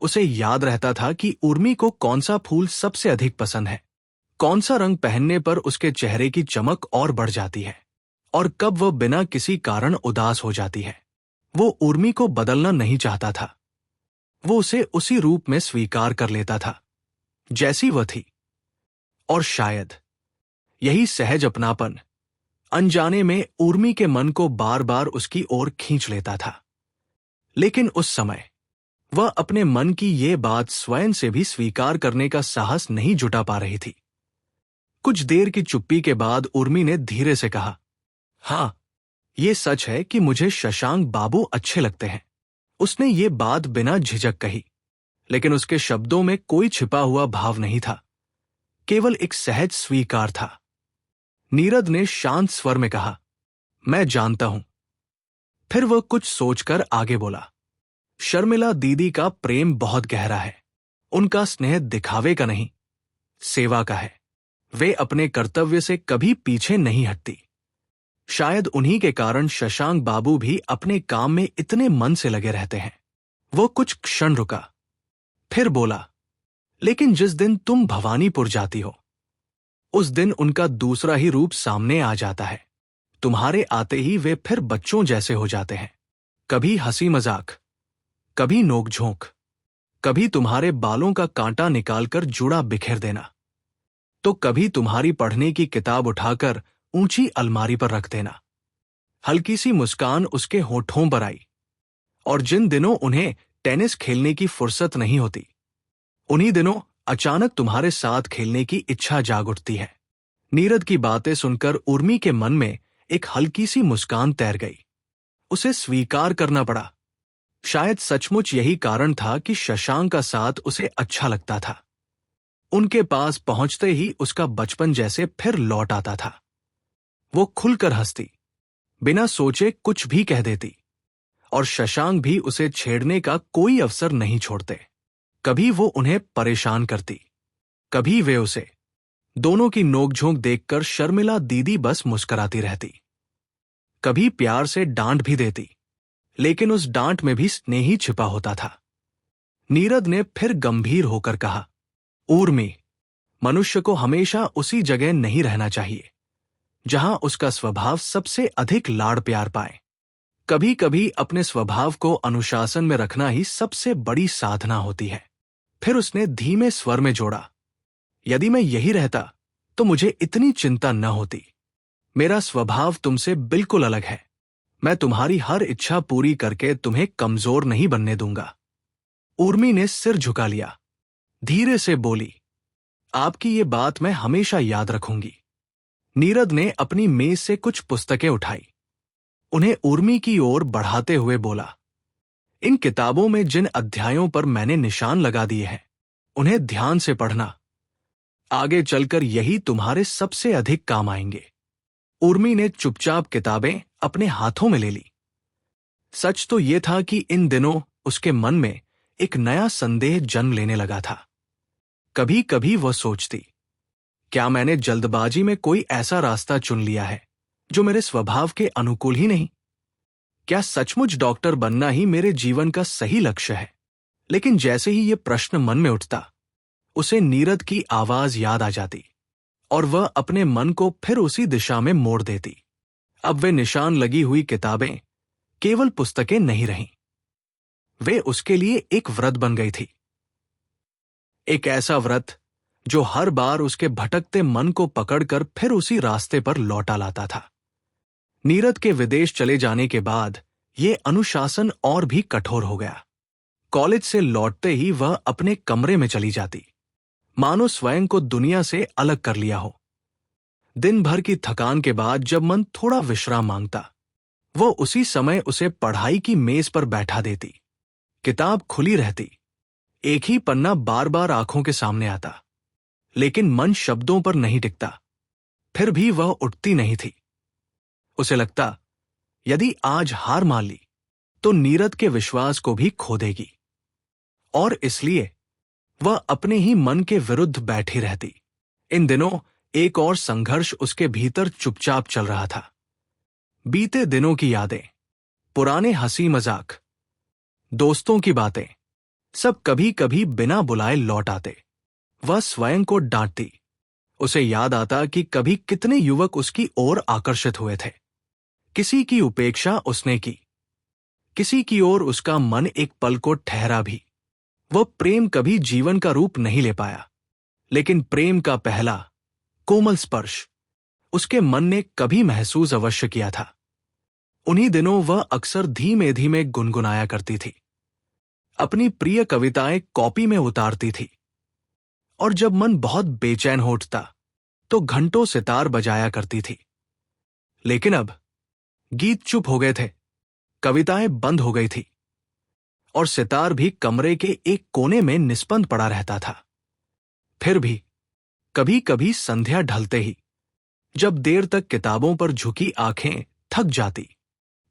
उसे याद रहता था कि उर्मी को कौन सा फूल सबसे अधिक पसंद है, कौन सा रंग पहनने पर उसके चेहरे की चमक और बढ़ जाती है, और कब वह बिना किसी कारण उदास हो जाती है। वो उर्मी को बदलना नहीं चाहता था। वो उसे उसी रूप में स्वीकार कर लेता था जैसी वह थी, और शायद यही सहज अपनापन अनजाने में उर्मी के मन को बार बार उसकी ओर खींच लेता था। लेकिन उस समय वह अपने मन की ये बात स्वयं से भी स्वीकार करने का साहस नहीं जुटा पा रही थी। कुछ देर की चुप्पी के बाद उर्मी ने धीरे से कहा, हाँ, ये सच है कि मुझे शशांक बाबू अच्छे लगते हैं। उसने ये बात बिना झिझक कही, लेकिन उसके शब्दों में कोई छिपा हुआ भाव नहीं था, केवल एक सहज स्वीकार था। नीरद ने शांत स्वर में कहा, मैं जानता हूं। फिर वह कुछ सोचकर आगे बोला, शर्मिला दीदी का प्रेम बहुत गहरा है। उनका स्नेह दिखावे का नहीं, सेवा का है। वे अपने कर्तव्य से कभी पीछे नहीं हटती। शायद उन्हीं के कारण शशांक बाबू भी अपने काम में इतने मन से लगे रहते हैं। वो कुछ क्षण रुका, फिर बोला, लेकिन जिस दिन तुम भवानीपुर जाती हो उस दिन उनका दूसरा ही रूप सामने आ जाता है। तुम्हारे आते ही वे फिर बच्चों जैसे हो जाते हैं। कभी हंसी मजाक, कभी नोकझोंक, कभी तुम्हारे बालों का कांटा निकालकर जूड़ा बिखेर देना, तो कभी तुम्हारी पढ़ने की किताब उठाकर ऊंची अलमारी पर रख देना। हल्की सी मुस्कान उसके होठों पर आई, और जिन दिनों उन्हें टेनिस खेलने की फुर्सत नहीं होती, उन्हीं दिनों अचानक तुम्हारे साथ खेलने की इच्छा जाग उठती है। नीरद की बातें सुनकर उर्मी के मन में एक हल्की सी मुस्कान तैर गई। उसे स्वीकार करना पड़ा। शायद सचमुच यही कारण था कि शशांक का साथ उसे अच्छा लगता था। उनके पास पहुंचते ही उसका बचपन जैसे फिर लौट आता था। वो खुलकर हंसती, बिना सोचे कुछ भी कह देती, और शशांक भी उसे छेड़ने का कोई अवसर नहीं छोड़ते। कभी वो उन्हें परेशान करती, कभी वे उसे। दोनों की नोकझोंक देखकर शर्मिला दीदी बस मुस्कुराती रहती। कभी प्यार से डांट भी देती, लेकिन उस डांट में भी स्नेह ही छिपा होता था। नीरद ने फिर गंभीर होकर कहा, उर्मी, मनुष्य को हमेशा उसी जगह नहीं रहना चाहिए जहां उसका स्वभाव सबसे अधिक लाड़ प्यार पाए। कभी कभी अपने स्वभाव को अनुशासन में रखना ही सबसे बड़ी साधना होती है। फिर उसने धीमे स्वर में जोड़ा, यदि मैं यही रहता तो मुझे इतनी चिंता न होती। मेरा स्वभाव तुमसे बिल्कुल अलग है। मैं तुम्हारी हर इच्छा पूरी करके तुम्हें कमजोर नहीं बनने दूंगा। उर्मी ने सिर झुका लिया, धीरे से बोली, आपकी ये बात मैं हमेशा याद रखूंगी। नीरद ने अपनी मेज से कुछ पुस्तकें उठाई, उन्हें उर्मी की ओर बढ़ाते हुए बोला, इन किताबों में जिन अध्यायों पर मैंने निशान लगा दिए हैं उन्हें ध्यान से पढ़ना। आगे चलकर यही तुम्हारे सबसे अधिक काम आएंगे। उर्मी ने चुपचाप किताबें अपने हाथों में ले ली। सच तो यह था कि इन दिनों उसके मन में एक नया संदेह जन्म लेने लगा था। कभी कभी वह सोचती, क्या मैंने जल्दबाजी में कोई ऐसा रास्ता चुन लिया है जो मेरे स्वभाव के अनुकूल ही नहीं? क्या सचमुच डॉक्टर बनना ही मेरे जीवन का सही लक्ष्य है? लेकिन जैसे ही यह प्रश्न मन में उठता, उसे नीरद की आवाज याद आ जाती और वह अपने मन को फिर उसी दिशा में मोड़ देती। अब वे निशान लगी हुई किताबें केवल पुस्तकें नहीं रहीं, वे उसके लिए एक व्रत बन गई थी। एक ऐसा व्रत जो हर बार उसके भटकते मन को पकड़कर फिर उसी रास्ते पर लौटा लाता था। नीरद के विदेश चले जाने के बाद यह अनुशासन और भी कठोर हो गया। कॉलेज से लौटते ही वह अपने कमरे में चली जाती, मानो स्वयं को दुनिया से अलग कर लिया हो। दिन भर की थकान के बाद जब मन थोड़ा विश्राम मांगता, वह उसी समय उसे पढ़ाई की मेज पर बैठा देती। किताब खुली रहती, एक ही पन्ना बार बार आंखों के सामने आता, लेकिन मन शब्दों पर नहीं टिकता। फिर भी वह उठती नहीं थी। उसे लगता, यदि आज हार मान ली तो नीरद के विश्वास को भी खो देगी, और इसलिए वह अपने ही मन के विरुद्ध बैठी रहती। इन दिनों एक और संघर्ष उसके भीतर चुपचाप चल रहा था। बीते दिनों की यादें, पुराने हंसी मजाक, दोस्तों की बातें, सब कभी कभी बिना बुलाए लौट आते। वह स्वयं को डांटती। उसे याद आता कि कभी कितने युवक उसकी ओर आकर्षित हुए थे। किसी की उपेक्षा उसने की, किसी की ओर उसका मन एक पल को ठहरा भी। वह प्रेम कभी जीवन का रूप नहीं ले पाया, लेकिन प्रेम का पहला कोमल स्पर्श उसके मन ने कभी महसूस अवश्य किया था। उन्हीं दिनों वह अक्सर धीमे धीमे गुनगुनाया करती थी। अपनी प्रिय कविताएं कॉपी में उतारती थी, और जब मन बहुत बेचैन हो उठता तो घंटों सितार बजाया करती थी। लेकिन अब गीत चुप हो गए थे, कविताएं बंद हो गई थी, और सितार भी कमरे के एक कोने में निस्पंद पड़ा रहता था। फिर भी कभी कभी संध्या ढलते ही, जब देर तक किताबों पर झुकी आंखें थक जाती,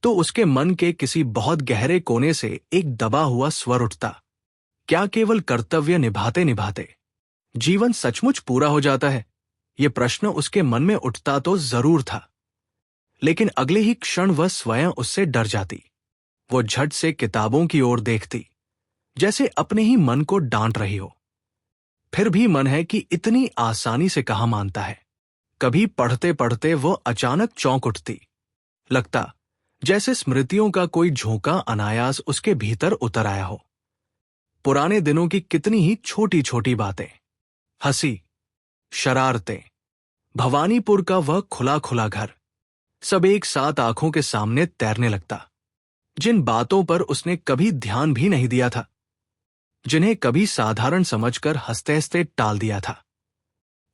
तो उसके मन के किसी बहुत गहरे कोने से एक दबा हुआ स्वर उठता। क्या केवल कर्तव्य निभाते निभाते जीवन सचमुच पूरा हो जाता है? यह प्रश्न उसके मन में उठता तो जरूर था, लेकिन अगले ही क्षण वह स्वयं उससे डर जाती। वो झट से किताबों की ओर देखती, जैसे अपने ही मन को डांट रही हो। फिर भी मन है कि इतनी आसानी से कहाँ मानता है। कभी पढ़ते पढ़ते वो अचानक चौंक उठती। लगता जैसे स्मृतियों का कोई झोंका अनायास उसके भीतर उतर आया हो। पुराने दिनों की कितनी ही छोटी छोटी बातें, हंसी, शरारतें, भवानीपुर का वह खुला खुला घर, सब एक साथ आंखों के सामने तैरने लगता। जिन बातों पर उसने कभी ध्यान भी नहीं दिया था, जिन्हें कभी साधारण समझकर हंसते हंसते टाल दिया था,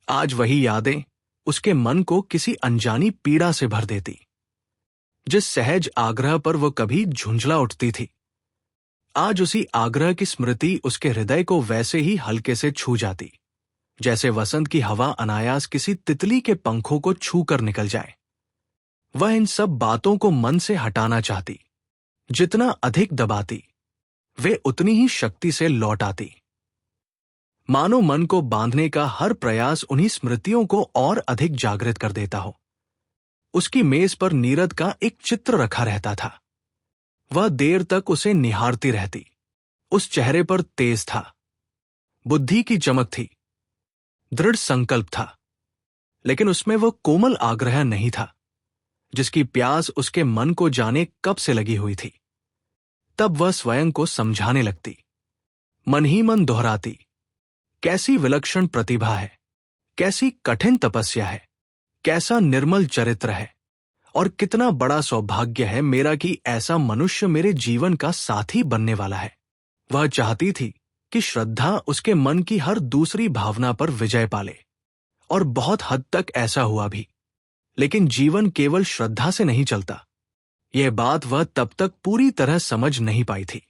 आज वही यादें उसके मन को किसी अनजानी पीड़ा से भर देती। जिस सहज आग्रह पर वो कभी झुंझला उठती थी, आज उसी आग्रह की स्मृति उसके हृदय को वैसे ही हल्के से छू जाती, जैसे वसंत की हवा अनायास किसी तितली के पंखों को छू कर निकल जाए। वह इन सब बातों को मन से हटाना चाहती। जितना अधिक दबाती, वे उतनी ही शक्ति से लौट आती। मानो मन को बांधने का हर प्रयास उन्हीं स्मृतियों को और अधिक जागृत कर देता हो। उसकी मेज पर नीरद का एक चित्र रखा रहता था। वह देर तक उसे निहारती रहती। उस चेहरे पर तेज था, बुद्धि की चमक थी, दृढ़ संकल्प था, लेकिन उसमें वह कोमल आग्रह नहीं था जिसकी प्यास उसके मन को जाने कब से लगी हुई थी। तब वह स्वयं को समझाने लगती, मन ही मन दोहराती, कैसी विलक्षण प्रतिभा है, कैसी कठिन तपस्या है, कैसा निर्मल चरित्र है, और कितना बड़ा सौभाग्य है मेरा कि ऐसा मनुष्य मेरे जीवन का साथी बनने वाला है। वह चाहती थी कि श्रद्धा उसके मन की हर दूसरी भावना पर विजय पाले, और बहुत हद तक ऐसा हुआ भी। लेकिन जीवन केवल श्रद्धा से नहीं चलता, यह बात वह तब तक पूरी तरह समझ नहीं पाई थी।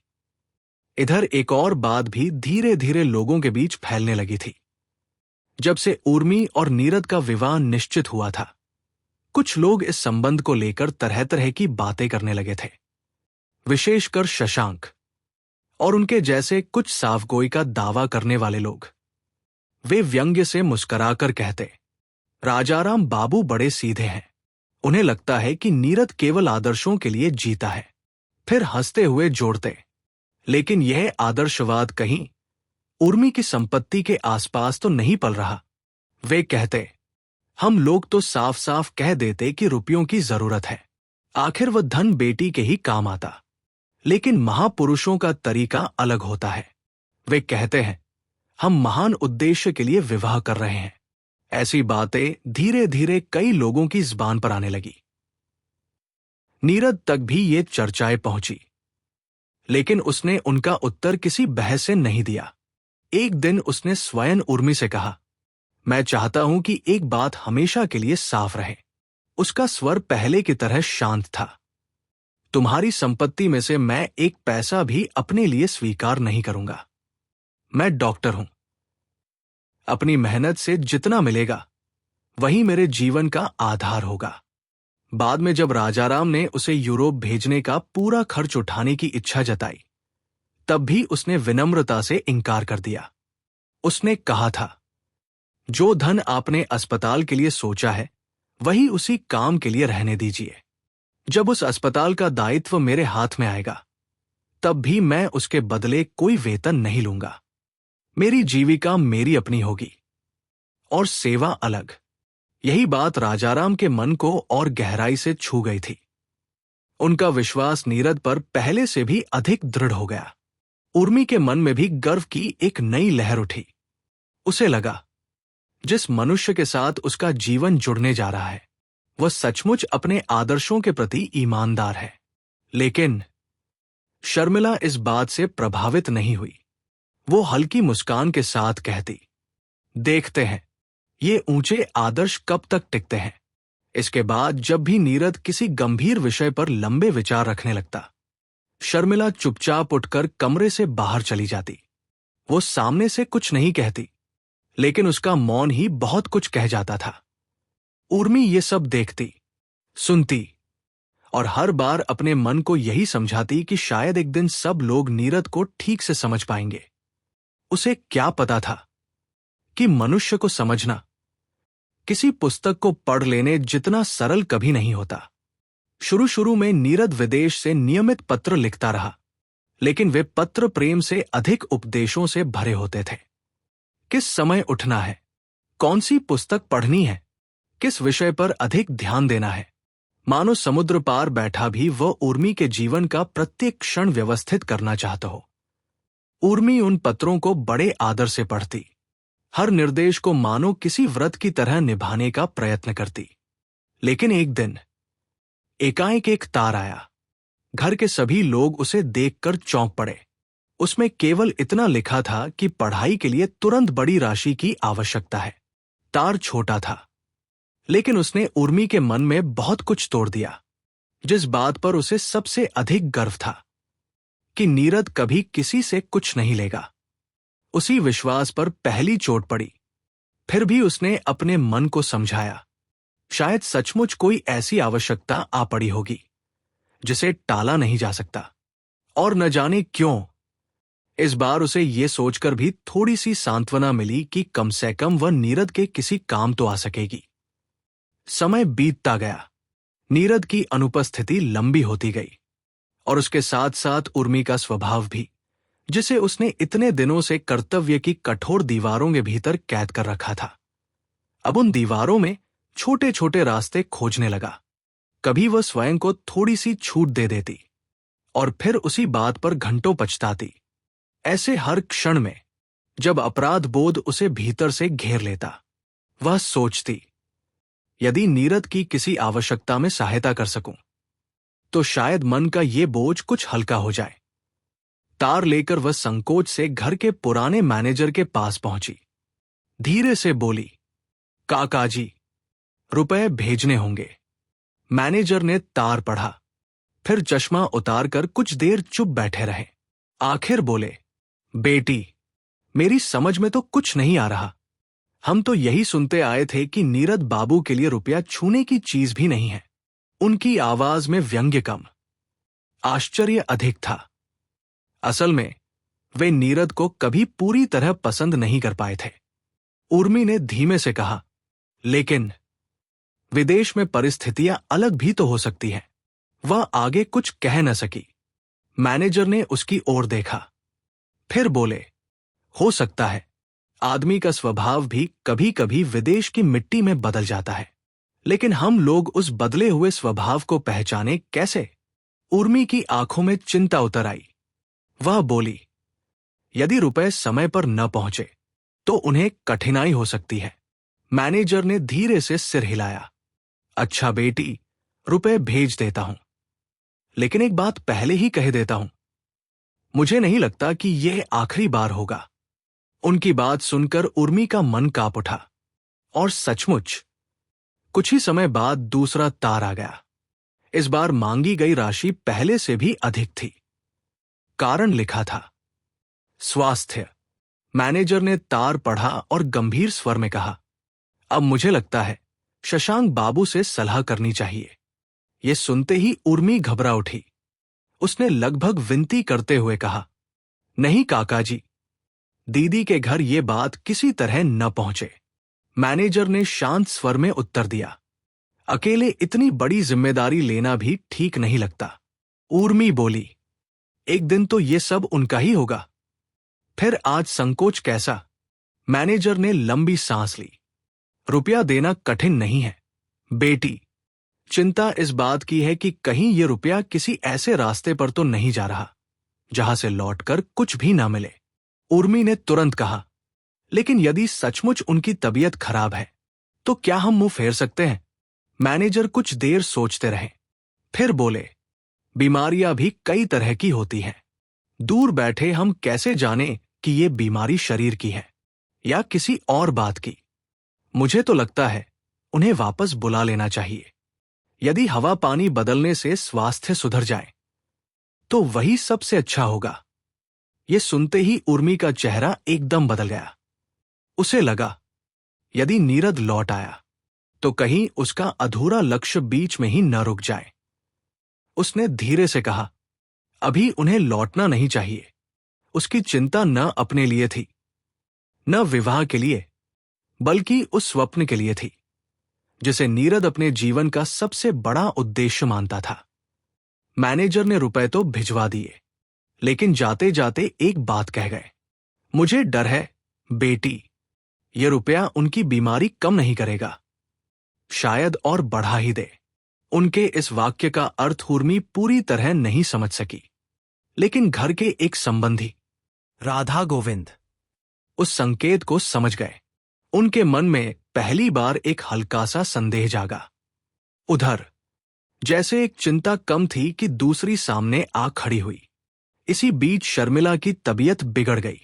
इधर एक और बात भी धीरे धीरे लोगों के बीच फैलने लगी थी। जब से उर्मी और नीरद का विवाह निश्चित हुआ था, कुछ लोग इस संबंध को लेकर तरह तरह की बातें करने लगे थे। विशेषकर शशांक और उनके जैसे कुछ साफगोई का दावा करने वाले लोग। वे व्यंग्य से मुस्कुराकर कहते, राजाराम बाबू बड़े सीधे हैं, उन्हें लगता है कि नीरद केवल आदर्शों के लिए जीता है। फिर हंसते हुए जोड़ते, लेकिन यह आदर्शवाद कहीं उर्मी की संपत्ति के आसपास तो नहीं पल रहा। वे कहते, हम लोग तो साफ साफ कह देते कि रुपयों की जरूरत है, आखिर वह धन बेटी के ही काम आता। लेकिन महापुरुषों का तरीका अलग होता है। वे कहते हैं, हम महान उद्देश्य के लिए विवाह कर रहे हैं। ऐसी बातें धीरे धीरे कई लोगों की जुबान पर आने लगी। नीरद तक भी ये चर्चाएं पहुंची, लेकिन उसने उनका उत्तर किसी बहस से नहीं दिया। एक दिन उसने स्वयं उर्मी से कहा, मैं चाहता हूं कि एक बात हमेशा के लिए साफ रहे। उसका स्वर पहले की तरह शांत था। तुम्हारी संपत्ति में से मैं एक पैसा भी अपने लिए स्वीकार नहीं करूंगा। मैं डॉक्टर हूं। अपनी मेहनत से जितना मिलेगा वही मेरे जीवन का आधार होगा। बाद में जब राजाराम ने उसे यूरोप भेजने का पूरा खर्च उठाने की इच्छा जताई, तब भी उसने विनम्रता से इनकार कर दिया। उसने कहा था, जो धन आपने अस्पताल के लिए सोचा है वही उसी काम के लिए रहने दीजिए। जब उस अस्पताल का दायित्व मेरे हाथ में आएगा, तब भी मैं उसके बदले कोई वेतन नहीं लूंगा। मेरी जीविका मेरी अपनी होगी और सेवा अलग। यही बात राजाराम के मन को और गहराई से छू गई थी। उनका विश्वास नीरद पर पहले से भी अधिक दृढ़ हो गया। उर्मी के मन में भी गर्व की एक नई लहर उठी। उसे लगा, जिस मनुष्य के साथ उसका जीवन जुड़ने जा रहा है वह सचमुच अपने आदर्शों के प्रति ईमानदार है। लेकिन शर्मिला इस बात से प्रभावित नहीं हुई। वो हल्की मुस्कान के साथ कहती, देखते हैं ये ऊंचे आदर्श कब तक टिकते हैं। इसके बाद जब भी नीरद किसी गंभीर विषय पर लंबे विचार रखने लगता, शर्मिला चुपचाप उठकर कमरे से बाहर चली जाती। वो सामने से कुछ नहीं कहती, लेकिन उसका मौन ही बहुत कुछ कह जाता था। उर्मी ये सब देखती, सुनती और हर बार अपने मन को यही समझाती कि शायद एक दिन सब लोग नीरद को ठीक से समझ पाएंगे। उसे क्या पता था कि मनुष्य को समझना किसी पुस्तक को पढ़ लेने जितना सरल कभी नहीं होता। शुरू शुरू में नीरद विदेश से नियमित पत्र लिखता रहा, लेकिन वे पत्र प्रेम से अधिक उपदेशों से भरे होते थे। किस समय उठना है, कौन सी पुस्तक पढ़नी है, किस विषय पर अधिक ध्यान देना है, मानो समुद्र पार बैठा भी वह उर्मी के जीवन का प्रत्येक क्षण व्यवस्थित करना चाहता हो। उर्मी उन पत्रों को बड़े आदर से पढ़ती, हर निर्देश को मानो किसी व्रत की तरह निभाने का प्रयत्न करती। लेकिन एक दिन एकाएक एक तार आया। घर के सभी लोग उसे देखकर चौंक पड़े। उसमें केवल इतना लिखा था कि पढ़ाई के लिए तुरंत बड़ी राशि की आवश्यकता है। तार छोटा था, लेकिन उसने उर्मी के मन में बहुत कुछ तोड़ दिया। जिस बात पर उसे सबसे अधिक गर्व था कि नीरद कभी किसी से कुछ नहीं लेगा, उसी विश्वास पर पहली चोट पड़ी। फिर भी उसने अपने मन को समझाया, शायद सचमुच कोई ऐसी आवश्यकता आ पड़ी होगी जिसे टाला नहीं जा सकता। और न जाने क्यों इस बार उसे ये सोचकर भी थोड़ी सी सांत्वना मिली कि कम से कम वह नीरद के किसी काम तो आ सकेगी। समय बीतता गया। नीरद की अनुपस्थिति लंबी होती गई और उसके साथ साथ उर्मी का स्वभाव भी, जिसे उसने इतने दिनों से कर्तव्य की कठोर दीवारों के भीतर कैद कर रखा था, अब उन दीवारों में छोटे छोटे रास्ते खोजने लगा। कभी वह स्वयं को थोड़ी सी छूट दे देती और फिर उसी बात पर घंटों पछताती। ऐसे हर क्षण में जब अपराध बोध उसे भीतर से घेर लेता, वह सोचती, यदि नीरद की किसी आवश्यकता में सहायता कर सकूं तो शायद मन का ये बोझ कुछ हल्का हो जाए। तार लेकर वह संकोच से घर के पुराने मैनेजर के पास पहुंची। धीरे से बोली, काकाजी, रुपए भेजने होंगे। मैनेजर ने तार पढ़ा, फिर चश्मा उतारकर कुछ देर चुप बैठे रहे। आखिर बोले, बेटी, मेरी समझ में तो कुछ नहीं आ रहा। हम तो यही सुनते आए थे कि नीरद बाबू के लिए रुपया छूने की चीज भी नहीं है। उनकी आवाज में व्यंग्य कम, आश्चर्य अधिक था। असल में वे नीरद को कभी पूरी तरह पसंद नहीं कर पाए थे। उर्मी ने धीमे से कहा, लेकिन विदेश में परिस्थितियां अलग भी तो हो सकती हैं। वह आगे कुछ कह न सकी। मैनेजर ने उसकी ओर देखा, फिर बोले, हो सकता है। आदमी का स्वभाव भी कभी कभी विदेश की मिट्टी में बदल जाता है, लेकिन हम लोग उस बदले हुए स्वभाव को पहचाने कैसे? उर्मी की आंखों में चिंता उतर आई। वह बोली, यदि रुपए समय पर न पहुंचे तो उन्हें कठिनाई हो सकती है। मैनेजर ने धीरे से सिर हिलाया। अच्छा बेटी, रुपए भेज देता हूं, लेकिन एक बात पहले ही कह देता हूं, मुझे नहीं लगता कि यह आखिरी बार होगा। उनकी बात सुनकर उर्मी का मन कांप उठा। और सचमुच कुछ ही समय बाद दूसरा तार आ गया। इस बार मांगी गई राशि पहले से भी अधिक थी। कारण लिखा था, स्वास्थ्य। मैनेजर ने तार पढ़ा और गंभीर स्वर में कहा, अब मुझे लगता है शशांक बाबू से सलाह करनी चाहिए। यह सुनते ही उर्मी घबरा उठी। उसने लगभग विनती करते हुए कहा, नहीं काका जी, दीदी के घर ये बात किसी तरह न पहुंचे। मैनेजर ने शांत स्वर में उत्तर दिया, अकेले इतनी बड़ी जिम्मेदारी लेना भी ठीक नहीं लगता। उर्मी बोली, एक दिन तो ये सब उनका ही होगा। फिर आज संकोच कैसा? मैनेजर ने लंबी सांस ली। रुपया देना कठिन नहीं है बेटी, चिंता इस बात की है कि कहीं ये रुपया किसी ऐसे रास्ते पर तो नहीं जा रहा जहां से लौटकर कुछ भी ना मिले। उर्मी ने तुरंत कहा, लेकिन यदि सचमुच उनकी तबीयत खराब है तो क्या हम मुंह फेर सकते हैं? मैनेजर कुछ देर सोचते रहे, फिर बोले, बीमारियां भी कई तरह की होती हैं। दूर बैठे हम कैसे जाने कि ये बीमारी शरीर की है या किसी और बात की? मुझे तो लगता है उन्हें वापस बुला लेना चाहिए। यदि हवा पानी बदलने से स्वास्थ्य सुधर जाए तो वही सबसे अच्छा होगा। ये सुनते ही उर्मी का चेहरा एकदम बदल गया। उसे लगा, यदि नीरद लौट आया तो कहीं उसका अधूरा लक्ष्य बीच में ही न रुक जाए। उसने धीरे से कहा, अभी उन्हें लौटना नहीं चाहिए। उसकी चिंता न अपने लिए थी, न विवाह के लिए, बल्कि उस स्वप्न के लिए थी जिसे नीरद अपने जीवन का सबसे बड़ा उद्देश्य मानता था। मैनेजर ने रुपए तो भिजवा दिए, लेकिन जाते जाते एक बात कह गए, मुझे डर है बेटी, ये रुपया उनकी बीमारी कम नहीं करेगा, शायद और बढ़ा ही दे। उनके इस वाक्य का अर्थ उर्मी पूरी तरह नहीं समझ सकी, लेकिन घर के एक संबंधी राधा गोविंद उस संकेत को समझ गए। उनके मन में पहली बार एक हल्का सा संदेह जागा। उधर जैसे एक चिंता कम थी कि दूसरी सामने आ खड़ी हुई। इसी बीच शर्मिला की तबीयत बिगड़ गई।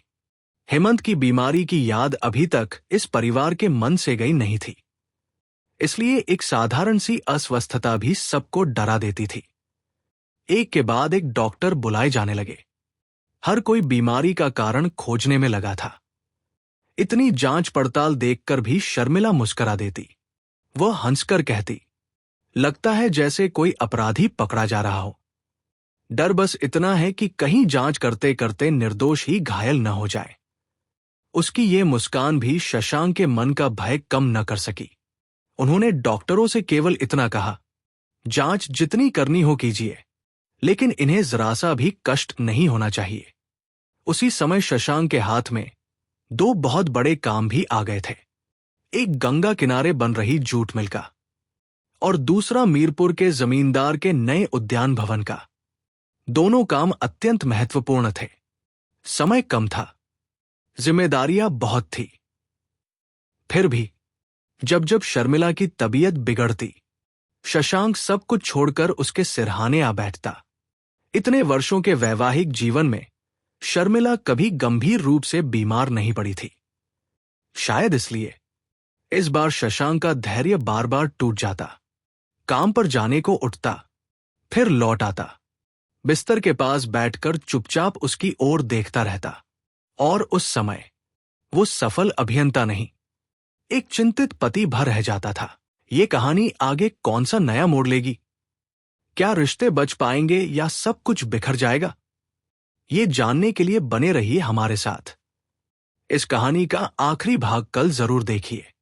हेमंत की बीमारी की याद अभी तक इस परिवार के मन से गई नहीं थी, इसलिए एक साधारण सी अस्वस्थता भी सबको डरा देती थी। एक के बाद एक डॉक्टर बुलाए जाने लगे। हर कोई बीमारी का कारण खोजने में लगा था। इतनी जांच पड़ताल देखकर भी शर्मिला मुस्कुरा देती। वह हंसकर कहती, लगता है जैसे कोई अपराधी पकड़ा जा रहा हो। डर बस इतना है कि कहीं जांच करते करते निर्दोष ही घायल न हो जाए। उसकी ये मुस्कान भी शशांक के मन का भय कम न कर सकी। उन्होंने डॉक्टरों से केवल इतना कहा, जांच जितनी करनी हो कीजिए, लेकिन इन्हें जरा सा भी कष्ट नहीं होना चाहिए। उसी समय शशांक के हाथ में दो बहुत बड़े काम भी आ गए थे। एक गंगा किनारे बन रही जूट मिल का और दूसरा मीरपुर के जमींदार के नए उद्यान भवन का। दोनों काम अत्यंत महत्वपूर्ण थे। समय कम था, जिम्मेदारियां बहुत थी। फिर भी जब जब शर्मिला की तबीयत बिगड़ती, शशांक सब कुछ छोड़कर उसके सिरहाने आ बैठता। इतने वर्षों के वैवाहिक जीवन में शर्मिला कभी गंभीर रूप से बीमार नहीं पड़ी थी। शायद इसलिए इस बार शशांक का धैर्य बार बार टूट जाता। काम पर जाने को उठता, फिर लौट आता। बिस्तर के पास बैठकर चुपचाप उसकी ओर देखता रहता। और उस समय वो सफल अभियंता नहीं, एक चिंतित पति भर रह जाता था। ये कहानी आगे कौन सा नया मोड़ लेगी? क्या रिश्ते बच पाएंगे या सब कुछ बिखर जाएगा? ये जानने के लिए बने रहिए हमारे साथ। इस कहानी का आखिरी भाग कल जरूर देखिए।